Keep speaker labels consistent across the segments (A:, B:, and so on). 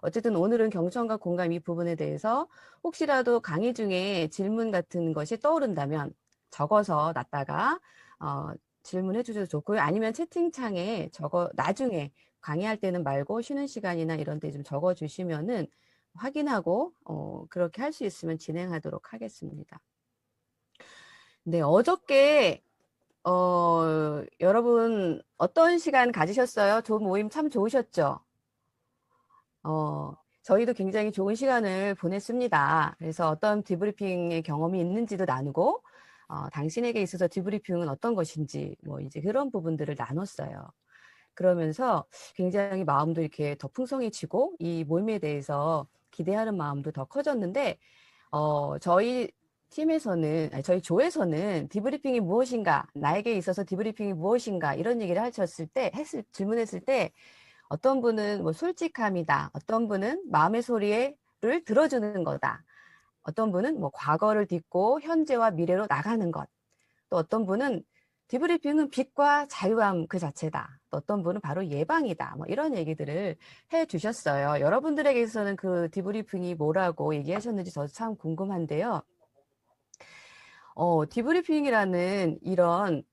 A: 어쨌든 오늘은 경청과 공감 이 부분에 대해서 혹시라도 강의 중에 질문 같은 것이 떠오른다면 적어서 놨다가 질문해 주셔도 좋고요. 아니면 채팅창에 나중에 강의할 때는 말고 쉬는 시간이나 이런 데 좀 적어 주시면은 확인하고 그렇게 할 수 있으면 진행하도록 하겠습니다. 네, 어저께 여러분 어떤 시간 가지셨어요? 좋은 모임 참 좋으셨죠? 저희도 굉장히 좋은 시간을 보냈습니다. 그래서 어떤 디브리핑의 경험이 있는지도 나누고, 당신에게 있어서 디브리핑은 어떤 것인지, 뭐 이제 그런 부분들을 나눴어요. 그러면서 굉장히 마음도 이렇게 더 풍성해지고, 이 모임에 대해서 기대하는 마음도 더 커졌는데, 저희 팀에서는, 아니, 저희 조에서는 디브리핑이 무엇인가, 나에게 있어서 디브리핑이 무엇인가, 이런 얘기를 질문했을 때, 어떤 분은 뭐 솔직함이다. 어떤 분은 마음의 소리를 들어주는 거다. 어떤 분은 뭐 과거를 딛고 현재와 미래로 나가는 것. 또 어떤 분은 디브리핑은 빛과 자유함 그 자체다. 또 어떤 분은 바로 예방이다. 뭐 이런 얘기들을 해 주셨어요. 여러분들에게서는 그 디브리핑이 뭐라고 얘기하셨는지 저도 참 궁금한데요. 디브리핑이라는 이런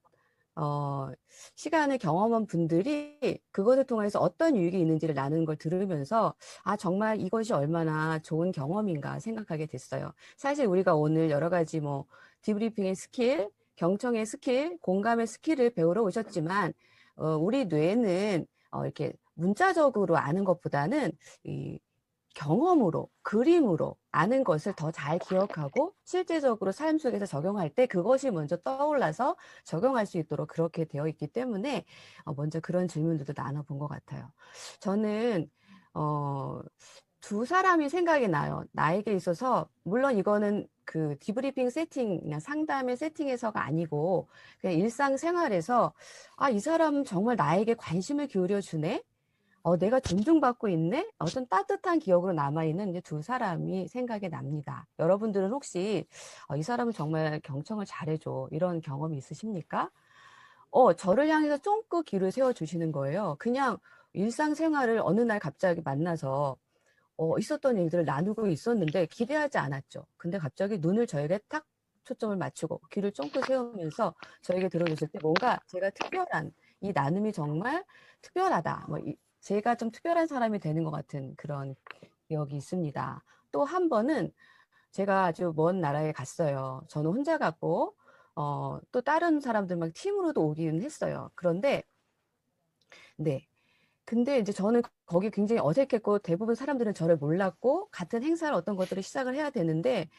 A: 시간을 경험한 분들이 그것을 통해서 어떤 유익이 있는지를 나누는 걸 들으면서 정말 이것이 얼마나 좋은 경험인가 생각하게 됐어요. 사실 우리가 오늘 여러 가지 뭐 디브리핑의 스킬, 경청의 스킬, 공감의 스킬을 배우러 오셨지만 우리 뇌는 이렇게 문자적으로 아는 것보다는 이 경험으로, 그림으로 아는 것을 더 잘 기억하고 실제적으로 삶 속에서 적용할 때 그것이 먼저 떠올라서 적용할 수 있도록 그렇게 되어 있기 때문에 먼저 그런 질문들도 나눠본 것 같아요. 저는 두 사람이 생각이 나요. 나에게 있어서 물론 이거는 그 디브리핑 세팅, 그냥 상담의 세팅에서가 아니고 그냥 일상생활에서 이 사람 정말 나에게 관심을 기울여 주네. 내가 존중받고 있네? 어떤 따뜻한 기억으로 남아있는 이제 두 사람이 생각이 납니다. 여러분들은 혹시 이 사람은 정말 경청을 잘해줘. 이런 경험이 있으십니까? 저를 향해서 쫑긋 귀를 세워주시는 거예요. 그냥 일상생활을 어느 날 갑자기 만나서 있었던 일들을 나누고 있었는데 기대하지 않았죠. 근데 갑자기 눈을 저에게 탁 초점을 맞추고 귀를 쫑긋 세우면서 저에게 들어줬을 때 뭔가 제가 특별한 이 나눔이 정말 특별하다. 제가 좀 특별한 사람이 되는 것 같은 그런 기억이 있습니다. 또 한 번은 제가 아주 먼 나라에 갔어요. 저는 혼자 갔고 또 다른 사람들 막 팀으로도 오긴 했어요. 그런데 네. 근데 이제 저는 거기 굉장히 어색했고 대부분 사람들은 저를 몰랐고 같은 행사를 어떤 것들을 시작을 해야 되는데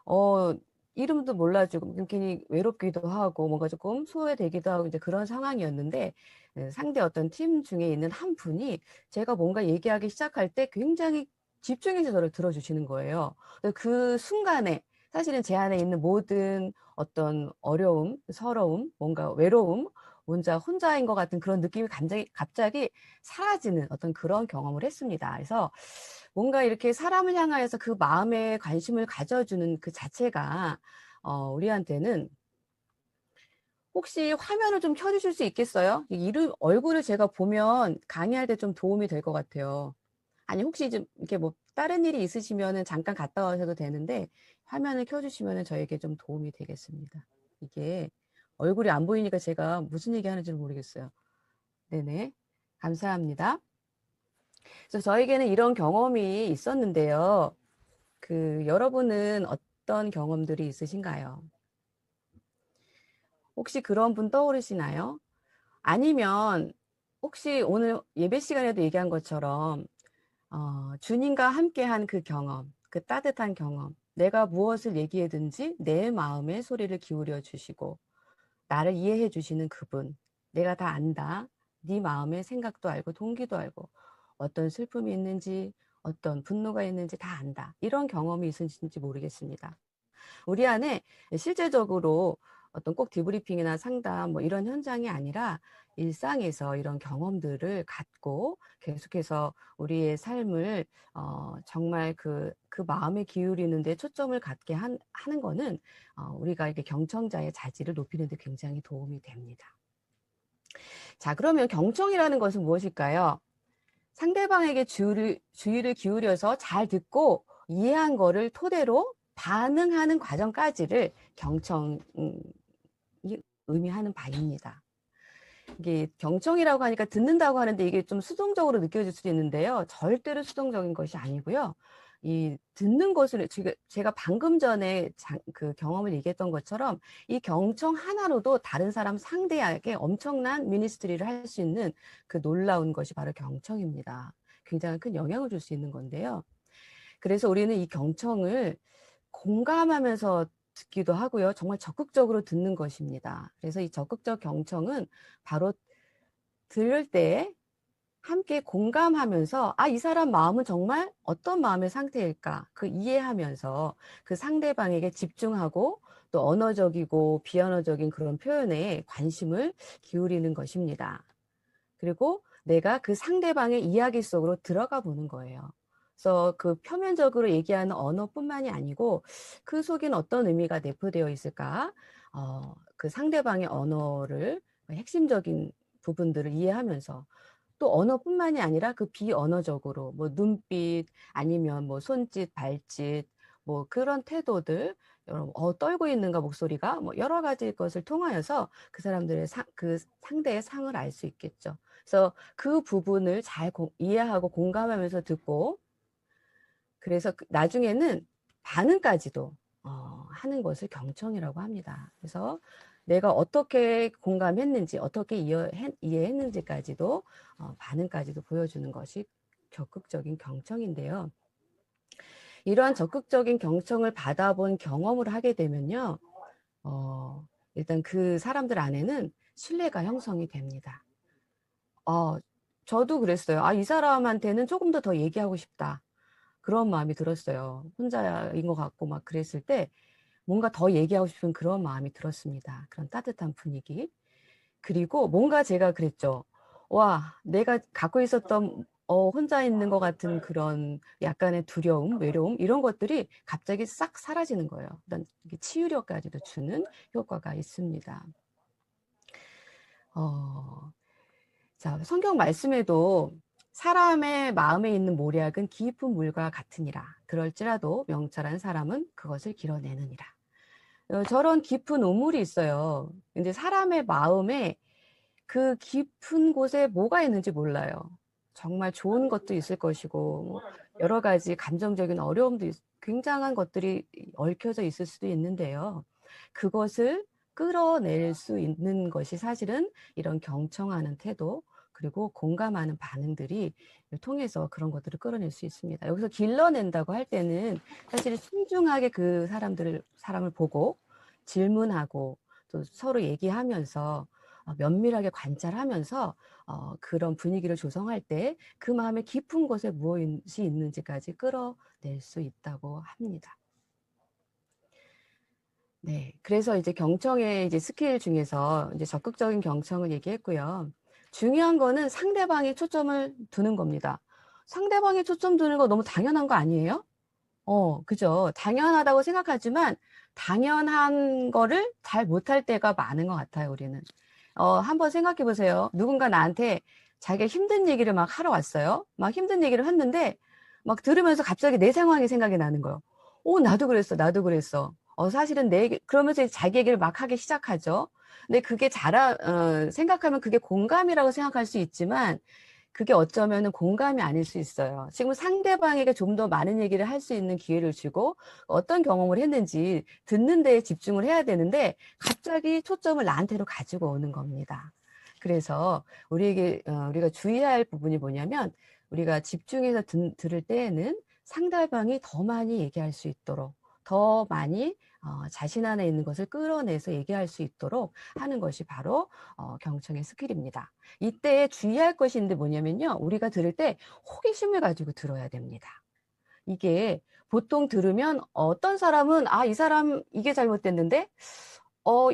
A: 어 이름도 몰라주고 굉장히 외롭기도 하고 뭔가 조금 소외되기도 하고 이제 그런 상황이었는데 상대 어떤 팀 중에 있는 한 분이 제가 뭔가 얘기하기 시작할 때 굉장히 집중해서 저를 들어주시는 거예요. 그 순간에 사실은 제 안에 있는 모든 어떤 어려움, 서러움, 뭔가 외로움, 혼자인 것 같은 그런 느낌이 갑자기 사라지는 어떤 그런 경험을 했습니다. 그래서 뭔가 이렇게 사람을 향하여서 그 마음에 관심을 가져주는 그 자체가 우리한테는 혹시 화면을 좀 켜주실 수 있겠어요? 얼굴을 제가 보면 강의할 때 좀 도움이 될 것 같아요. 아니 혹시 좀 이렇게 뭐 다른 일이 있으시면은 잠깐 갔다 와셔도 되는데 화면을 켜주시면은 저에게 좀 도움이 되겠습니다. 이게 얼굴이 안 보이니까 제가 무슨 얘기 하는지를 모르겠어요. 네네. 감사합니다. 그래서 저에게는 이런 경험이 있었는데요. 여러분은 어떤 경험들이 있으신가요? 혹시 그런 분 떠오르시나요? 아니면 혹시 오늘 예배 시간에도 얘기한 것처럼 주님과 함께한 그 경험, 그 따뜻한 경험, 내가 무엇을 얘기하든지 내 마음의 소리를 기울여 주시고 나를 이해해 주시는 그분, 내가 다 안다. 네 마음의 생각도 알고 동기도 알고 어떤 슬픔이 있는지 어떤 분노가 있는지 다 안다. 이런 경험이 있으신지 모르겠습니다. 우리 안에 실제적으로 어떤 꼭 디브리핑이나 상담 뭐 이런 현장이 아니라 일상에서 이런 경험들을 갖고 계속해서 우리의 삶을 정말 그 마음에 기울이는 데 초점을 갖게 하는 거는 우리가 이렇게 경청자의 자질을 높이는 데 굉장히 도움이 됩니다. 자, 그러면 경청이라는 것은 무엇일까요? 상대방에게 주의를 기울여서 잘 듣고 이해한 거를 토대로 반응하는 과정까지를 경청이 의미하는 바입니다. 이게 경청이라고 하니까 듣는다고 하는데 이게 좀 수동적으로 느껴질 수도 있는데요. 절대로 수동적인 것이 아니고요. 이 듣는 것을 제가 방금 전에 그 경험을 얘기했던 것처럼 이 경청 하나로도 다른 사람 상대에게 엄청난 미니스트리를 할 수 있는 그 놀라운 것이 바로 경청입니다. 굉장히 큰 영향을 줄 수 있는 건데요. 그래서 우리는 이 경청을 공감하면서 듣기도 하고요. 정말 적극적으로 듣는 것입니다. 그래서 이 적극적 경청은 바로 들을 때 함께 공감하면서 이 사람 마음은 정말 어떤 마음의 상태일까? 그 이해하면서 그 상대방에게 집중하고 또 언어적이고 비언어적인 그런 표현에 관심을 기울이는 것입니다. 그리고 내가 그 상대방의 이야기 속으로 들어가 보는 거예요. 그래서 그 표면적으로 얘기하는 언어뿐만이 아니고 그 속에는 어떤 의미가 내포되어 있을까? 그 상대방의 언어를 핵심적인 부분들을 이해하면서 또 언어뿐만이 아니라 그 비언어적으로 뭐 눈빛 아니면 뭐 손짓, 발짓 뭐 그런 태도들 떨고 있는가 목소리가 뭐 여러 가지 것을 통하여서 그 사람들의 그 상대의 상을 알 수 있겠죠. 그래서 그 부분을 잘 이해하고 공감하면서 듣고 그래서 나중에는 반응까지도 하는 것을 경청이라고 합니다. 그래서 내가 어떻게 공감했는지 어떻게 이해했는지까지도 반응까지도 보여주는 것이 적극적인 경청인데요. 이러한 적극적인 경청을 받아본 경험을 하게 되면요. 일단 그 사람들 안에는 신뢰가 형성이 됩니다. 저도 그랬어요. 이 사람한테는 조금 더 얘기하고 싶다. 그런 마음이 들었어요. 혼자인 것 같고 막 그랬을 때 뭔가 더 얘기하고 싶은 그런 마음이 들었습니다. 그런 따뜻한 분위기. 그리고 뭔가 제가 그랬죠. 와, 내가 갖고 있었던 혼자 있는 것 같은 그런 약간의 두려움, 외로움 이런 것들이 갑자기 싹 사라지는 거예요. 일단 치유력까지도 주는 효과가 있습니다. 자, 성경 말씀에도 사람의 마음에 있는 모략은 깊은 물과 같으니라. 그럴지라도 명철한 사람은 그것을 길어내느니라. 저런 깊은 우물이 있어요. 근데 사람의 마음에 그 깊은 곳에 뭐가 있는지 몰라요. 정말 좋은 것도 있을 것이고 뭐 여러 가지 감정적인 어려움도 굉장한 것들이 얽혀져 있을 수도 있는데요. 그것을 끌어낼 수 있는 것이 사실은 이런 경청하는 태도 그리고 공감하는 반응들이 통해서 그런 것들을 끌어낼 수 있습니다. 여기서 길러낸다고 할 때는 사실 신중하게 그 사람을 보고 질문하고 또 서로 얘기하면서 면밀하게 관찰하면서 그런 분위기를 조성할 때 그 마음의 깊은 곳에 무엇이 있는지까지 끌어낼 수 있다고 합니다. 네, 그래서 이제 경청의 이제 스킬 중에서 이제 적극적인 경청을 얘기했고요. 중요한 거는 상대방에 초점을 두는 겁니다. 상대방에 초점 두는 거 너무 당연한 거 아니에요? 그죠. 당연하다고 생각하지만 당연한 거를 잘 못할 때가 많은 것 같아요, 우리는. 한번 생각해 보세요. 누군가 나한테 자기가 힘든 얘기를 막 하러 왔어요. 막 힘든 얘기를 했는데 막 들으면서 갑자기 내 상황이 생각이 나는 거예요. 나도 그랬어, 나도 그랬어. 사실은 그러면서 자기 얘기를 막 하기 시작하죠. 근데 그게 생각하면 그게 공감이라고 생각할 수 있지만 그게 어쩌면은 공감이 아닐 수 있어요. 지금 상대방에게 좀 더 많은 얘기를 할 수 있는 기회를 주고 어떤 경험을 했는지 듣는 데에 집중을 해야 되는데 갑자기 초점을 나한테로 가지고 오는 겁니다. 그래서 우리가 주의할 부분이 뭐냐면 우리가 집중해서 들을 때에는 상대방이 더 많이 얘기할 수 있도록 더 많이 자신 안에 있는 것을 끌어내서 얘기할 수 있도록 하는 것이 바로 경청의 스킬입니다. 이때 주의할 것이 있는데 뭐냐면요. 우리가 들을 때 호기심을 가지고 들어야 됩니다. 이게 보통 들으면 어떤 사람은 이 사람 이게 잘못됐는데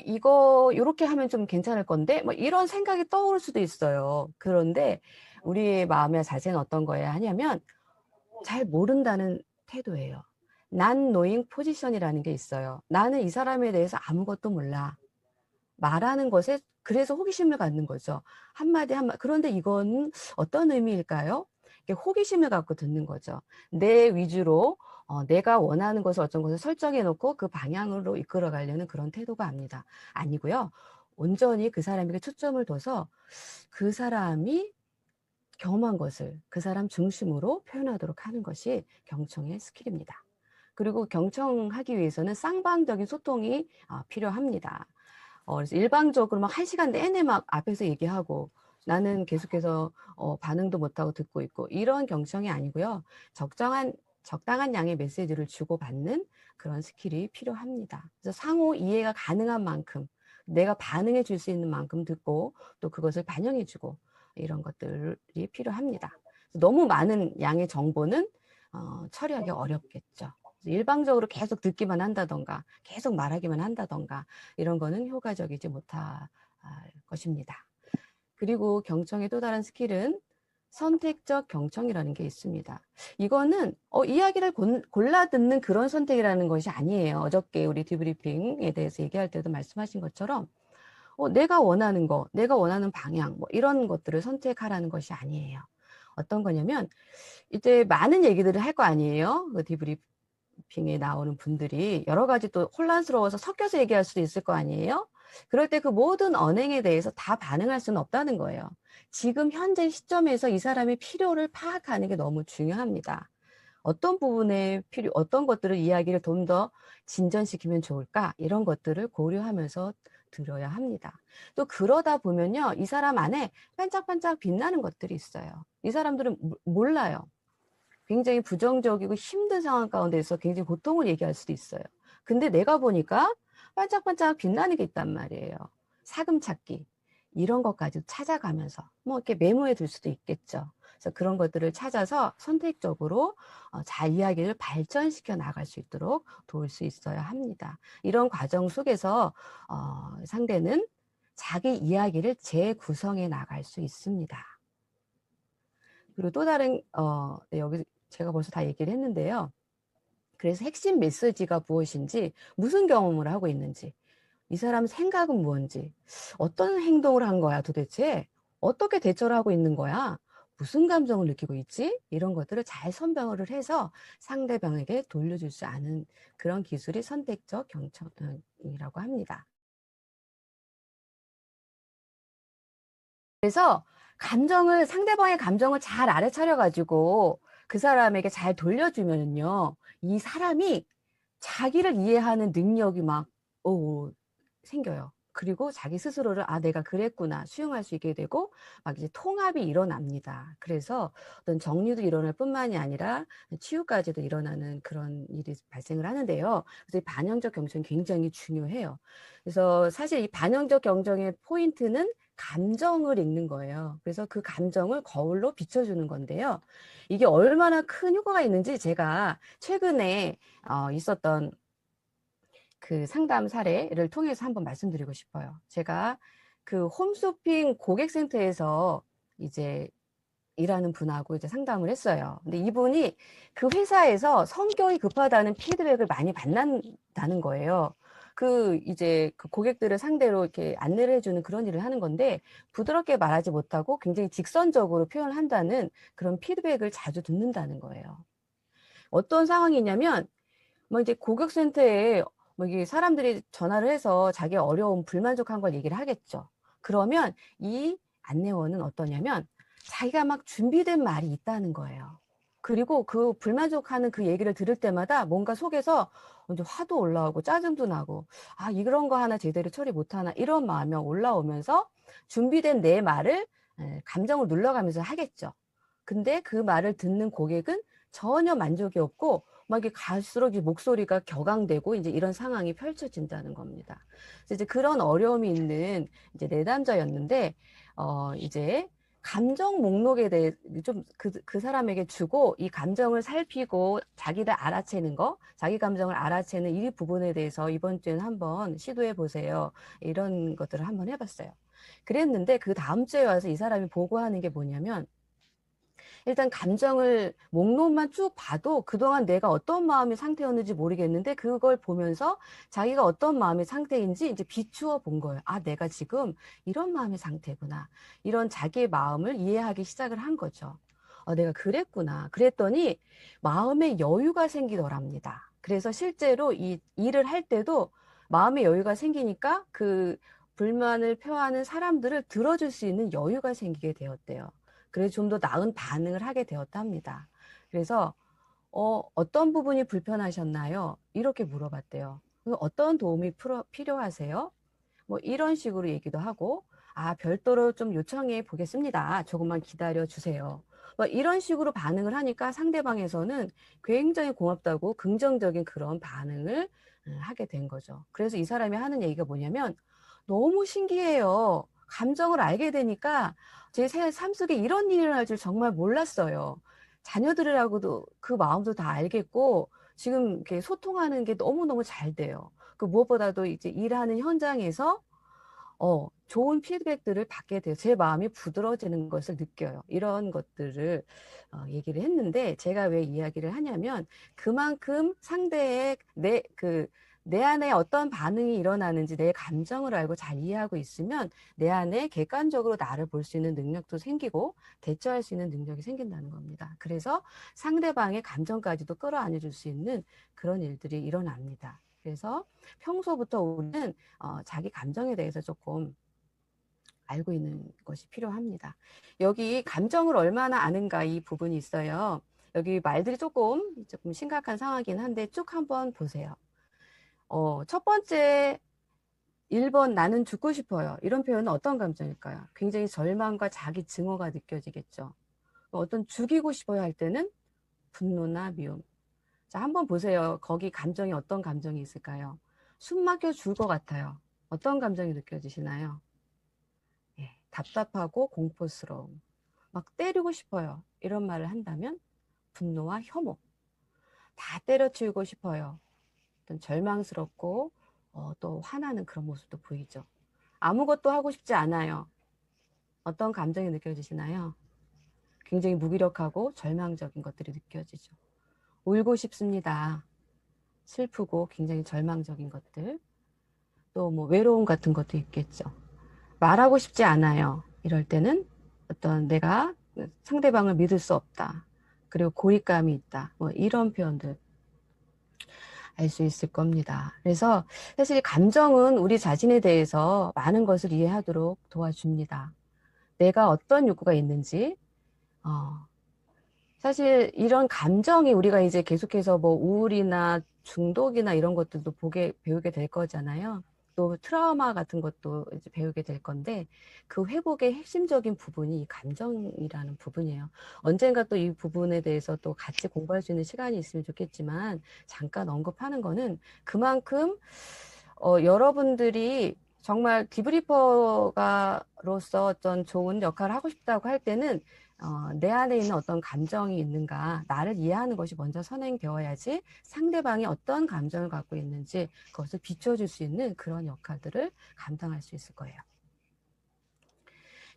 A: 이거 이렇게 하면 좀 괜찮을 건데 뭐 이런 생각이 떠오를 수도 있어요. 그런데 우리의 마음의 자세는 어떤 거여야 하냐면 잘 모른다는 태도예요. not knowing 포지션이라는 게 있어요. 나는 이 사람에 대해서 아무것도 몰라. 말하는 것에 그래서 호기심을 갖는 거죠. 한마디 한마디. 그런데 이건 어떤 의미일까요? 호기심을 갖고 듣는 거죠. 내 위주로 내가 원하는 것을 어떤 것을 설정해 놓고 그 방향으로 이끌어 가려는 그런 태도가 아니고요. 온전히 그 사람에게 초점을 둬서 그 사람이 경험한 것을 그 사람 중심으로 표현하도록 하는 것이 경청의 스킬입니다. 그리고 경청하기 위해서는 쌍방적인 소통이 필요합니다. 그래서 일방적으로 막 1시간 내내 막 앞에서 얘기하고 나는 계속해서 반응도 못하고 듣고 있고 이런 경청이 아니고요. 적당한 양의 메시지를 주고받는 그런 스킬이 필요합니다. 그래서 상호 이해가 가능한 만큼 내가 반응해 줄 수 있는 만큼 듣고 또 그것을 반영해 주고 이런 것들이 필요합니다. 너무 많은 양의 정보는 처리하기 어렵겠죠. 일방적으로 계속 듣기만 한다던가 계속 말하기만 한다던가 이런 거는 효과적이지 못할 것입니다. 그리고 경청의 또 다른 스킬은 선택적 경청이라는 게 있습니다. 이거는 이야기를 골라 듣는 그런 선택이라는 것이 아니에요. 어저께 우리 디브리핑에 대해서 얘기할 때도 말씀하신 것처럼 내가 원하는 거, 내가 원하는 방향 뭐 이런 것들을 선택하라는 것이 아니에요. 어떤 거냐면 이제 많은 얘기들을 할 거 아니에요. 그 디브리핑에 나오는 분들이 여러 가지 또 혼란스러워서 섞여서 얘기할 수도 있을 거 아니에요. 그럴 때 그 모든 언행에 대해서 다 반응할 수는 없다는 거예요. 지금 현재 시점에서 이 사람의 필요를 파악하는 게 너무 중요합니다. 어떤 부분에 어떤 것들을 이야기를 좀 더 진전시키면 좋을까? 이런 것들을 고려하면서 들어야 합니다. 또 그러다 보면요. 이 사람 안에 반짝반짝 빛나는 것들이 있어요. 이 사람들은 몰라요. 굉장히 부정적이고 힘든 상황 가운데서 굉장히 고통을 얘기할 수도 있어요. 근데 내가 보니까 반짝반짝 빛나는 게 있단 말이에요. 사금찾기. 이런 것까지 찾아가면서 뭐 이렇게 메모해 둘 수도 있겠죠. 그래서 그런 것들을 찾아서 선택적으로 잘 이야기를 발전시켜 나갈 수 있도록 도울 수 있어야 합니다. 이런 과정 속에서 상대는 자기 이야기를 재구성해 나갈 수 있습니다. 그리고 또 다른 네, 여기 제가 벌써 다 얘기를 했는데요. 그래서 핵심 메시지가 무엇인지, 무슨 경험을 하고 있는지, 이 사람 생각은 뭔지, 어떤 행동을 한 거야 도대체, 어떻게 대처를 하고 있는 거야, 무슨 감정을 느끼고 있지, 이런 것들을 잘 선별을 해서 상대방에게 돌려줄 수 있는 그런 기술이 선택적 경청이라고 합니다. 그래서 상대방의 감정을 잘 알아차려가지고 그 사람에게 잘 돌려주면요, 이 사람이 자기를 이해하는 능력이 막 생겨요. 그리고 자기 스스로를 내가 그랬구나 수용할 수 있게 되고 막 이제 통합이 일어납니다. 그래서 어떤 정리도 일어날 뿐만이 아니라 치유까지도 일어나는 그런 일이 발생을 하는데요. 그래서 이 반영적 경청이 굉장히 중요해요. 그래서 사실 이 반영적 경청의 포인트는 감정을 읽는 거예요. 그래서 그 감정을 거울로 비춰주는 건데요. 이게 얼마나 큰 효과가 있는지 제가 최근에 있었던 그 상담 사례를 통해서 한번 말씀드리고 싶어요. 제가 그 홈쇼핑 고객센터에서 이제 일하는 분하고 이제 상담을 했어요. 근데 이분이 그 회사에서 성격이 급하다는 피드백을 많이 받는다는 거예요. 이제 그 고객들을 상대로 이렇게 안내를 해주는 그런 일을 하는 건데 부드럽게 말하지 못하고 굉장히 직선적으로 표현을 한다는 그런 피드백을 자주 듣는다는 거예요. 어떤 상황이냐면 뭐 이제 고객센터에 뭐 이게 사람들이 전화를 해서 자기 어려움, 불만족한 걸 얘기를 하겠죠. 그러면 이 안내원은 어떠냐면 자기가 막 준비된 말이 있다는 거예요. 그리고 그 불만족하는 그 얘기를 들을 때마다 뭔가 속에서 이제 화도 올라오고 짜증도 나고 이런 거 하나 제대로 처리 못하나 이런 마음이 올라오면서 준비된 내 말을 감정을 눌러가면서 하겠죠. 근데 그 말을 듣는 고객은 전혀 만족이 없고 막 이게 갈수록 이제 목소리가 격앙되고 이제 이런 상황이 펼쳐진다는 겁니다. 그래서 이제 그런 어려움이 있는 이제 내담자였는데 이제 감정 목록에 대해 좀 그 사람에게 주고 이 감정을 살피고 자기를 알아채는 거, 자기 감정을 알아채는 이 부분에 대해서 이번 주에는 한번 시도해 보세요. 이런 것들을 한번 해봤어요. 그랬는데 그 다음 주에 와서 이 사람이 보고하는 게 뭐냐면 일단 감정을 목록만 쭉 봐도 그동안 내가 어떤 마음의 상태였는지 모르겠는데 그걸 보면서 자기가 어떤 마음의 상태인지 이제 비추어 본 거예요. 내가 지금 이런 마음의 상태구나. 이런 자기의 마음을 이해하기 시작을 한 거죠. 내가 그랬구나. 그랬더니 마음의 여유가 생기더랍니다. 그래서 실제로 이 일을 할 때도 마음의 여유가 생기니까 그 불만을 표하는 사람들을 들어줄 수 있는 여유가 생기게 되었대요. 그래서 좀 더 나은 반응을 하게 되었답니다. 그래서 어떤 부분이 불편하셨나요? 이렇게 물어봤대요. 어떤 도움이 필요하세요? 뭐 이런 식으로 얘기도 하고, 별도로 좀 요청해 보겠습니다. 조금만 기다려 주세요. 뭐 이런 식으로 반응을 하니까 상대방에서는 굉장히 고맙다고 긍정적인 그런 반응을 하게 된 거죠. 그래서 이 사람이 하는 얘기가 뭐냐면, 너무 신기해요. 감정을 알게 되니까 제 삶 속에 이런 일이 일어날 줄 정말 몰랐어요. 자녀들이라고도 그 마음도 다 알겠고, 지금 이렇게 소통하는 게 너무너무 잘 돼요. 그 무엇보다도 이제 일하는 현장에서 좋은 피드백들을 받게 돼요. 제 마음이 부드러워지는 것을 느껴요. 이런 것들을 얘기를 했는데, 제가 왜 이야기를 하냐면 그만큼 상대의 내 안에 어떤 반응이 일어나는지 내 감정을 알고 잘 이해하고 있으면 내 안에 객관적으로 나를 볼 수 있는 능력도 생기고 대처할 수 있는 능력이 생긴다는 겁니다. 그래서 상대방의 감정까지도 끌어안아 줄 수 있는 그런 일들이 일어납니다. 그래서 평소부터 우리는 자기 감정에 대해서 조금 알고 있는 것이 필요합니다. 여기 감정을 얼마나 아는가 이 부분이 있어요. 여기 말들이 조금 심각한 상황이긴 한데 쭉 한번 보세요. 첫 번째 1번 나는 죽고 싶어요. 이런 표현은 어떤 감정일까요? 굉장히 절망과 자기 증오가 느껴지겠죠. 어떤 죽이고 싶어요 할 때는 분노나 미움. 자, 한번 보세요. 거기 감정이 어떤 감정이 있을까요? 숨 막혀 줄 것 같아요. 어떤 감정이 느껴지시나요? 답답하고 공포스러움. 막 때리고 싶어요. 이런 말을 한다면 분노와 혐오. 다 때려치우고 싶어요. 어떤 절망스럽고 또 화나는 그런 모습도 보이죠. 아무것도 하고 싶지 않아요. 어떤 감정이 느껴지시나요? 굉장히 무기력하고 절망적인 것들이 느껴지죠. 울고 싶습니다. 슬프고 굉장히 절망적인 것들. 또 뭐 외로움 같은 것도 있겠죠. 말하고 싶지 않아요. 이럴 때는 어떤 내가 상대방을 믿을 수 없다. 그리고 고립감이 있다. 뭐 이런 표현들 알 수 있을 겁니다. 그래서 사실 감정은 우리 자신에 대해서 많은 것을 이해하도록 도와줍니다. 내가 어떤 욕구가 있는지, 사실 이런 감정이 우리가 이제 계속해서 뭐 우울이나 중독이나 이런 것들도 배우게 될 거잖아요. 또 트라우마 같은 것도 이제 배우게 될 건데 그 회복의 핵심적인 부분이 이 감정이라는 부분이에요. 언젠가 또 이 부분에 대해서 또 같이 공부할 수 있는 시간이 있으면 좋겠지만 잠깐 언급하는 거는 그만큼 여러분들이 정말 디브리퍼가로서 어떤 좋은 역할을 하고 싶다고 할 때는 내 안에 있는 어떤 감정이 있는가, 나를 이해하는 것이 먼저 선행되어야지 상대방이 어떤 감정을 갖고 있는지 그것을 비춰줄 수 있는 그런 역할들을 감당할 수 있을 거예요.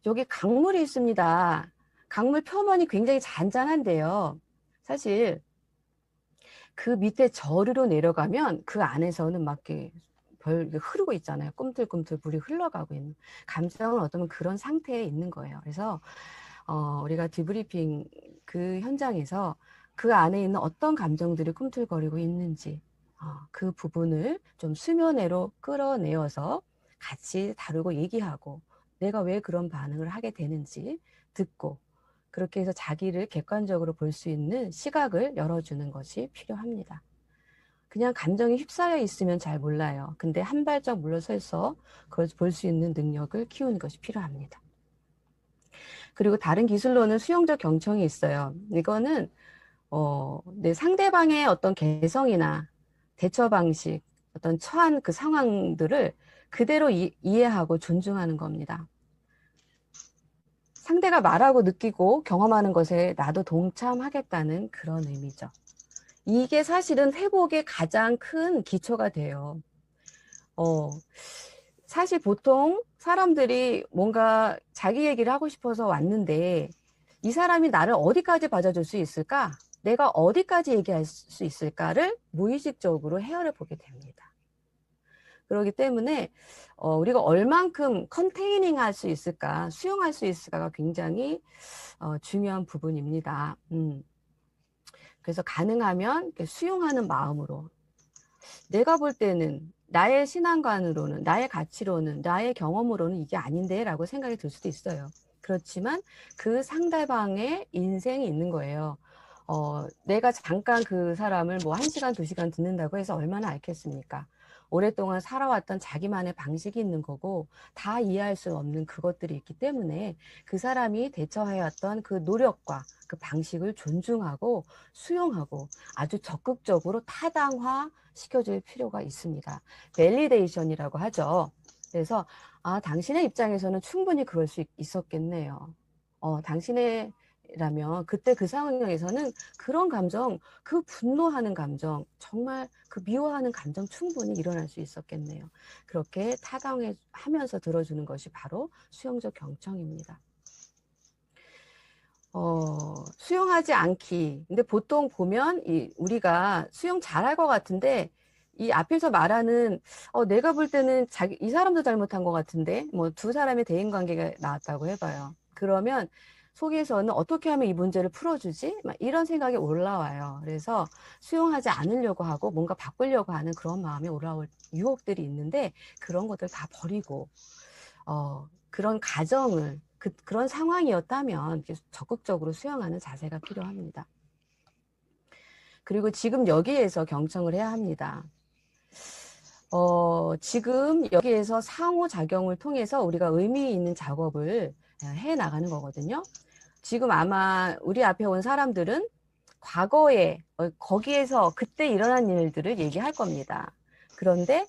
A: 여기 강물이 있습니다. 강물 표면이 굉장히 잔잔한데요. 사실 그 밑에 저리로 내려가면 그 안에서는 막 흐르고 있잖아요. 꿈틀꿈틀 물이 흘러가고 있는. 감정은 어쩌면 그런 상태에 있는 거예요. 그래서 우리가 디브리핑 그 현장에서 그 안에 있는 어떤 감정들이 꿈틀거리고 있는지 그 부분을 좀 수면으로 끌어내어서 같이 다루고 얘기하고 내가 왜 그런 반응을 하게 되는지 듣고 그렇게 해서 자기를 객관적으로 볼 수 있는 시각을 열어주는 것이 필요합니다. 그냥 감정이 휩싸여 있으면 잘 몰라요. 근데 한 발짝 물러서서 그걸 볼 수 있는 능력을 키우는 것이 필요합니다. 그리고 다른 기술로는 수용적 경청이 있어요. 이거는 내 상대방의 어떤 개성이나 대처 방식, 어떤 처한 그 상황들을 그대로 이해하고 존중하는 겁니다. 상대가 말하고 느끼고 경험하는 것에 나도 동참하겠다는 그런 의미죠. 이게 사실은 회복의 가장 큰 기초가 돼요. 사실 보통 사람들이 뭔가 자기 얘기를 하고 싶어서 왔는데 이 사람이 나를 어디까지 봐줄 수 있을까? 내가 어디까지 얘기할 수 있을까를 무의식적으로 헤아려 보게 됩니다. 그렇기 때문에 우리가 얼만큼 컨테이닝 할 수 있을까, 수용할 수 있을까가 굉장히 중요한 부분입니다. 그래서 가능하면 수용하는 마음으로, 내가 볼 때는 나의 신앙관으로는, 나의 가치로는, 나의 경험으로는 이게 아닌데 라고 생각이 들 수도 있어요. 그렇지만 그 상대방의 인생이 있는 거예요. 내가 잠깐 그 사람을 뭐 1시간, 2시간 듣는다고 해서 얼마나 알겠습니까? 오랫동안 살아왔던 자기만의 방식이 있는 거고, 다 이해할 수 없는 그것들이 있기 때문에 그 사람이 대처해왔던 그 노력과 그 방식을 존중하고 수용하고 아주 적극적으로 타당화 시켜줄 필요가 있습니다. 밸리데이션이라고 하죠. 그래서 당신의 입장에서는 충분히 그럴 수 있었겠네요. 당신이라면 그때 그 상황에서는 그런 감정, 그 분노하는 감정, 정말 그 미워하는 감정 충분히 일어날 수 있었겠네요. 그렇게 타당하면서 들어주는 것이 바로 수용적 경청입니다. 수용하지 않기. 근데 보통 보면 우리가 수용 잘할 것 같은데 이 앞에서 말하는 내가 볼 때는 이 사람도 잘못한 것 같은데 뭐 두 사람의 대인 관계가 나왔다고 해봐요. 그러면 속에서는 어떻게 하면 이 문제를 풀어주지? 막 이런 생각이 올라와요. 그래서 수용하지 않으려고 하고 뭔가 바꾸려고 하는 그런 마음이 올라올 유혹들이 있는데 그런 것들 다 버리고 그런 가정을 그런 상황이었다면 적극적으로 수용하는 자세가 필요합니다. 그리고 지금 여기에서 경청을 해야 합니다. 지금 여기에서 상호작용을 통해서 우리가 의미 있는 작업을 해 나가는 거거든요. 지금 아마 우리 앞에 온 사람들은 과거에 거기에서 그때 일어난 일들을 얘기할 겁니다. 그런데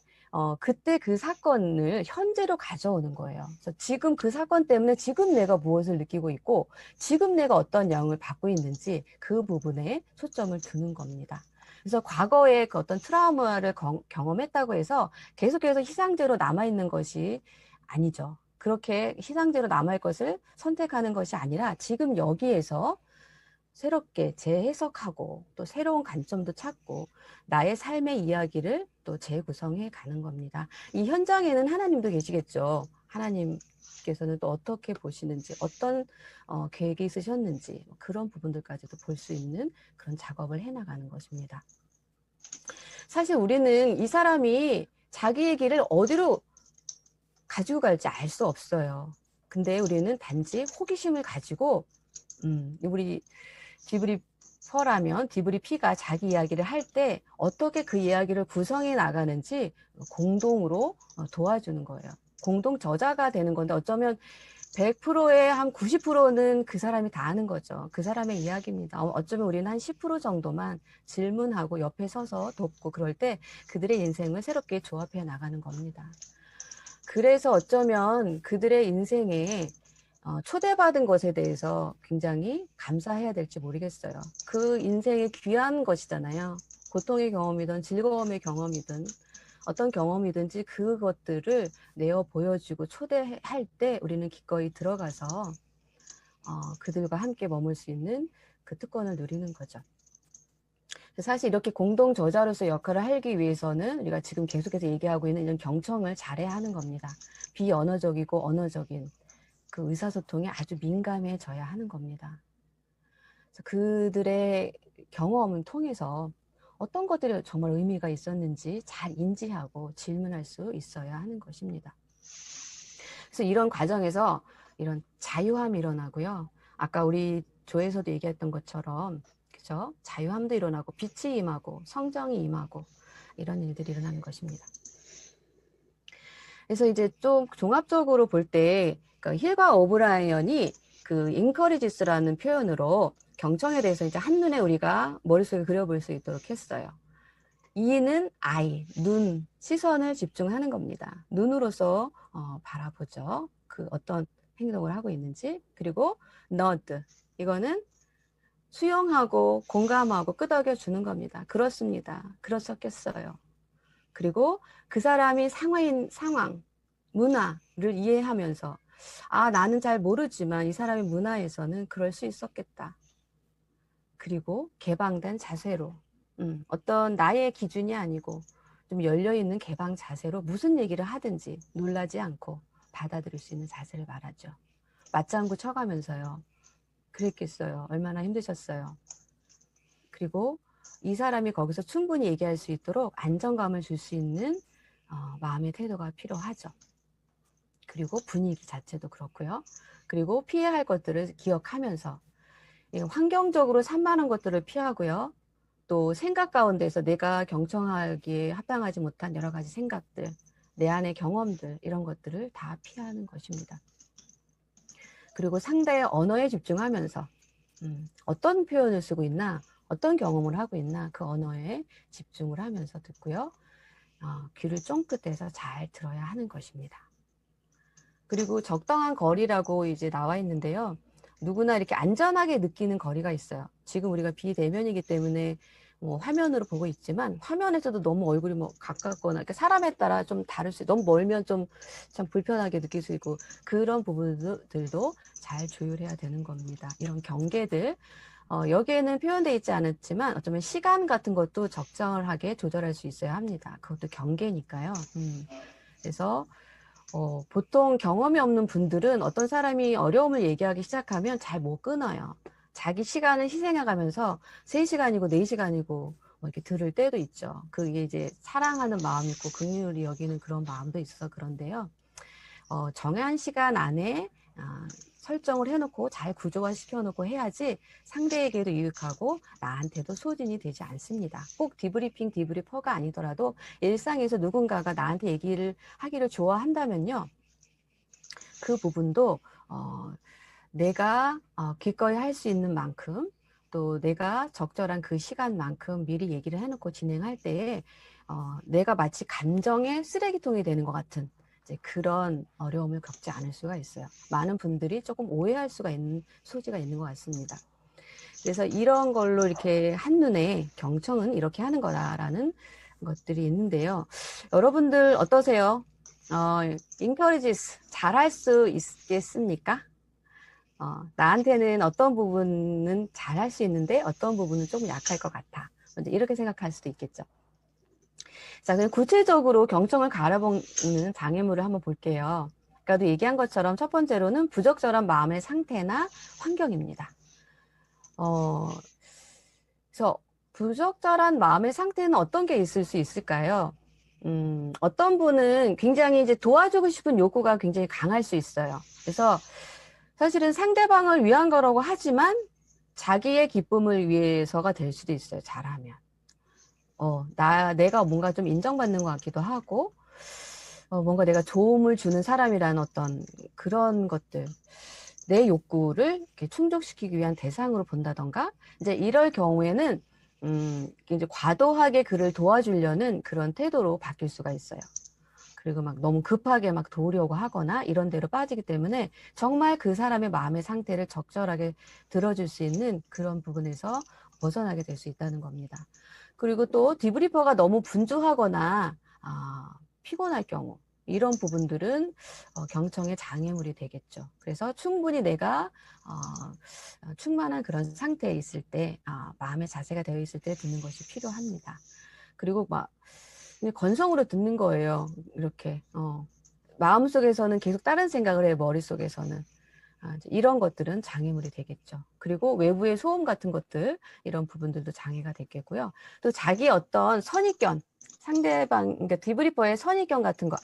A: 그때 그 사건을 현재로 가져오는 거예요. 그래서 지금 그 사건 때문에 지금 내가 무엇을 느끼고 있고 지금 내가 어떤 영향을 받고 있는지 그 부분에 초점을 두는 겁니다. 그래서 과거에 그 어떤 트라우마를 경험했다고 해서 계속해서 희생제로 남아있는 것이 아니죠. 그렇게 희생제로 남아있을 것을 선택하는 것이 아니라 지금 여기에서 새롭게 재해석하고 또 새로운 관점도 찾고 나의 삶의 이야기를 또 재구성해 가는 겁니다. 이 현장에는 하나님도 계시겠죠. 하나님께서는 또 어떻게 보시는지, 어떤 계획이 있으셨는지 그런 부분들까지도 볼 수 있는 그런 작업을 해나가는 것입니다. 사실 우리는 이 사람이 자기 얘기를 어디로 가지고 갈지 알 수 없어요. 근데 우리는 단지 호기심을 가지고 우리 디브리퍼라면 디브리피가 자기 이야기를 할 때 어떻게 그 이야기를 구성해 나가는지 공동으로 도와주는 거예요. 공동 저자가 되는 건데 어쩌면 100%의 한 90%는 그 사람이 다 하는 거죠. 그 사람의 이야기입니다. 어쩌면 우리는 한 10% 정도만 질문하고 옆에 서서 돕고 그럴 때 그들의 인생을 새롭게 조합해 나가는 겁니다. 그래서 어쩌면 그들의 인생에 초대받은 것에 대해서 굉장히 감사해야 될지 모르겠어요. 그 인생의 귀한 것이잖아요. 고통의 경험이든 즐거움의 경험이든 어떤 경험이든지 그것들을 내어 보여주고 초대할 때 우리는 기꺼이 들어가서 그들과 함께 머물 수 있는 그 특권을 누리는 거죠. 사실 이렇게 공동 저자로서 역할을 하기 위해서는 우리가 지금 계속해서 얘기하고 있는 이런 경청을 잘해야 하는 겁니다. 비언어적이고 언어적인 그 의사소통에 아주 민감해져야 하는 겁니다. 그래서 그들의 경험을 통해서 어떤 것들이 정말 의미가 있었는지 잘 인지하고 질문할 수 있어야 하는 것입니다. 그래서 이런 과정에서 이런 자유함이 일어나고요. 아까 우리 조에서도 얘기했던 것처럼 그죠? 자유함도 일어나고 빛이 임하고 성정이 임하고 이런 일들이 일어나는 것입니다. 그래서 이제 좀 종합적으로 볼 때 힐과 오브라이언이 그 encourages라는 표현으로 경청에 대해서 이제 한눈에 우리가 머릿속에 그려볼 수 있도록 했어요. 이는 eye, 눈, 시선을 집중하는 겁니다. 눈으로서 바라보죠. 그 어떤 행동을 하고 있는지. 그리고 nod, 이거는 수용하고 공감하고 끄덕여 주는 겁니다. 그렇습니다. 그렇었겠어요. 그리고 그 사람이 상황, 문화를 이해하면서 나는 잘 모르지만 이 사람의 문화에서는 그럴 수 있었겠다. 그리고 개방된 자세로 어떤 나의 기준이 아니고 좀 열려있는 개방 자세로 무슨 얘기를 하든지 놀라지 않고 받아들일 수 있는 자세를 말하죠. 맞장구 쳐가면서요. 그랬겠어요. 얼마나 힘드셨어요. 그리고 이 사람이 거기서 충분히 얘기할 수 있도록 안정감을 줄 수 있는 마음의 태도가 필요하죠. 그리고 분위기 자체도 그렇고요. 그리고 피해야 할 것들을 기억하면서 환경적으로 산만한 것들을 피하고요. 또 생각 가운데서 내가 경청하기에 합당하지 못한 여러 가지 생각들, 내 안의 경험들, 이런 것들을 다 피하는 것입니다. 그리고 상대의 언어에 집중하면서 어떤 표현을 쓰고 있나, 어떤 경험을 하고 있나, 그 언어에 집중을 하면서 듣고요. 귀를 쫑긋해서 잘 들어야 하는 것입니다. 그리고 적당한 거리라고 이제 나와 있는데요. 누구나 이렇게 안전하게 느끼는 거리가 있어요. 지금 우리가 비대면이기 때문에 뭐 화면으로 보고 있지만 화면에서도 너무 얼굴이 뭐 가깝거나 이렇게 사람에 따라 좀 다를 수 있고, 너무 멀면 좀 참 불편하게 느낄 수 있고, 그런 부분들도 잘 조율해야 되는 겁니다. 이런 경계들 여기에는 표현되어 있지 않았지만 어쩌면 시간 같은 것도 적절하게 조절할 수 있어야 합니다. 그것도 경계니까요. 그래서 보통 경험이 없는 분들은 어떤 사람이 어려움을 얘기하기 시작하면 잘 못 끊어요. 자기 시간을 희생해가면서 3시간이고 4시간이고 뭐 이렇게 들을 때도 있죠. 그게 이제 사랑하는 마음이 있고 긍휼히 여기는 그런 마음도 있어서 그런데요. 정한 시간 안에 설정을 해놓고 잘 구조화 시켜놓고 해야지 상대에게도 유익하고 나한테도 소진이 되지 않습니다. 꼭 디브리퍼가 아니더라도 일상에서 누군가가 나한테 얘기를 하기를 좋아한다면요. 그 부분도 내가 기꺼이 할 수 있는 만큼, 또 내가 적절한 그 시간만큼 미리 얘기를 해놓고 진행할 때에 내가 마치 감정의 쓰레기통이 되는 것 같은 이제 그런 어려움을 겪지 않을 수가 있어요. 많은 분들이 조금 오해할 수가 있는 소지가 있는 것 같습니다. 그래서 이런 걸로 이렇게 한눈에 경청은 이렇게 하는 거다라는 것들이 있는데요. 여러분들 어떠세요? encourages 잘할 수 있겠습니까? 나한테는 어떤 부분은 잘할 수 있는데 어떤 부분은 조금 약할 것 같아. 먼저 이렇게 생각할 수도 있겠죠. 자, 그럼 구체적으로 경청을 갈아먹는 장애물을 한번 볼게요. 아까도 얘기한 것처럼 첫 번째로는 부적절한 마음의 상태나 환경입니다. 그래서 부적절한 마음의 상태는 어떤 게 있을 수 있을까요? 어떤 분은 굉장히 이제 도와주고 싶은 욕구가 굉장히 강할 수 있어요. 그래서 사실은 상대방을 위한 거라고 하지만 자기의 기쁨을 위해서가 될 수도 있어요. 잘하면. 내가 뭔가 좀 인정받는 것 같기도 하고, 뭔가 내가 도움을 주는 사람이라는 어떤 그런 것들, 내 욕구를 이렇게 충족시키기 위한 대상으로 본다던가, 이제 이럴 경우에는, 이제 과도하게 그를 도와주려는 그런 태도로 바뀔 수가 있어요. 그리고 막 너무 급하게 막 도우려고 하거나 이런 데로 빠지기 때문에 정말 그 사람의 마음의 상태를 적절하게 들어줄 수 있는 그런 부분에서 벗어나게 될 수 있다는 겁니다. 그리고 또 디브리퍼가 너무 분주하거나 피곤할 경우 이런 부분들은 경청의 장애물이 되겠죠. 그래서 충분히 내가 충만한 그런 상태에 있을 때 마음의 자세가 되어 있을 때 듣는 것이 필요합니다. 그리고 막 건성으로 듣는 거예요. 이렇게 마음속에서는 계속 다른 생각을 해요. 머릿속에서는. 이런 것들은 장애물이 되겠죠. 그리고 외부의 소음 같은 것들, 이런 부분들도 장애가 되겠고요. 또 자기 어떤 선입견, 상대방, 그러니까 디브리퍼의 선입견 같은 거,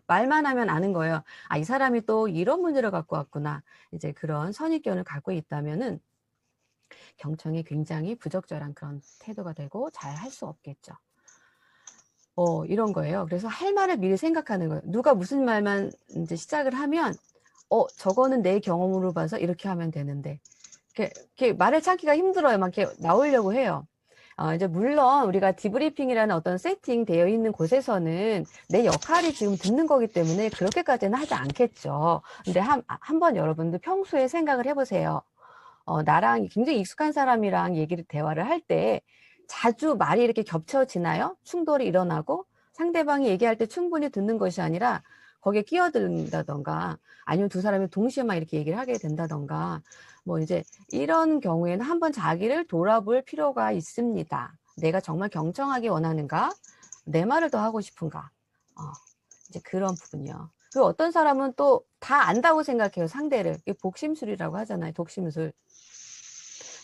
A: 말만 하면 아는 거예요. 이 사람이 또 이런 문제를 갖고 왔구나. 이제 그런 선입견을 갖고 있다면은 경청이 굉장히 부적절한 그런 태도가 되고 잘 할 수 없겠죠. 이런 거예요. 그래서 할 말을 미리 생각하는 거예요. 누가 무슨 말만 이제 시작을 하면, 저거는 내 경험으로 봐서 이렇게 하면 되는데. 이렇게 말을 찾기가 힘들어요. 막 이렇게 나오려고 해요. 이제 물론 우리가 디브리핑이라는 어떤 세팅 되어 있는 곳에서는 내 역할이 지금 듣는 거기 때문에 그렇게까지는 하지 않겠죠. 근데 한번 여러분들 평소에 생각을 해보세요. 나랑 굉장히 익숙한 사람이랑 대화를 할 때 자주 말이 이렇게 겹쳐지나요? 충돌이 일어나고 상대방이 얘기할 때 충분히 듣는 것이 아니라 거기에 끼어든다던가 아니면 두 사람이 동시에 막 이렇게 얘기를 하게 된다던가 뭐 이제 이런 경우에는 한번 자기를 돌아볼 필요가 있습니다. 내가 정말 경청하기 원하는가? 내 말을 더 하고 싶은가? 이제 그런 부분이요. 그리고 어떤 사람은 또 다 안다고 생각해요, 상대를. 이게 복심술이라고 하잖아요, 독심술.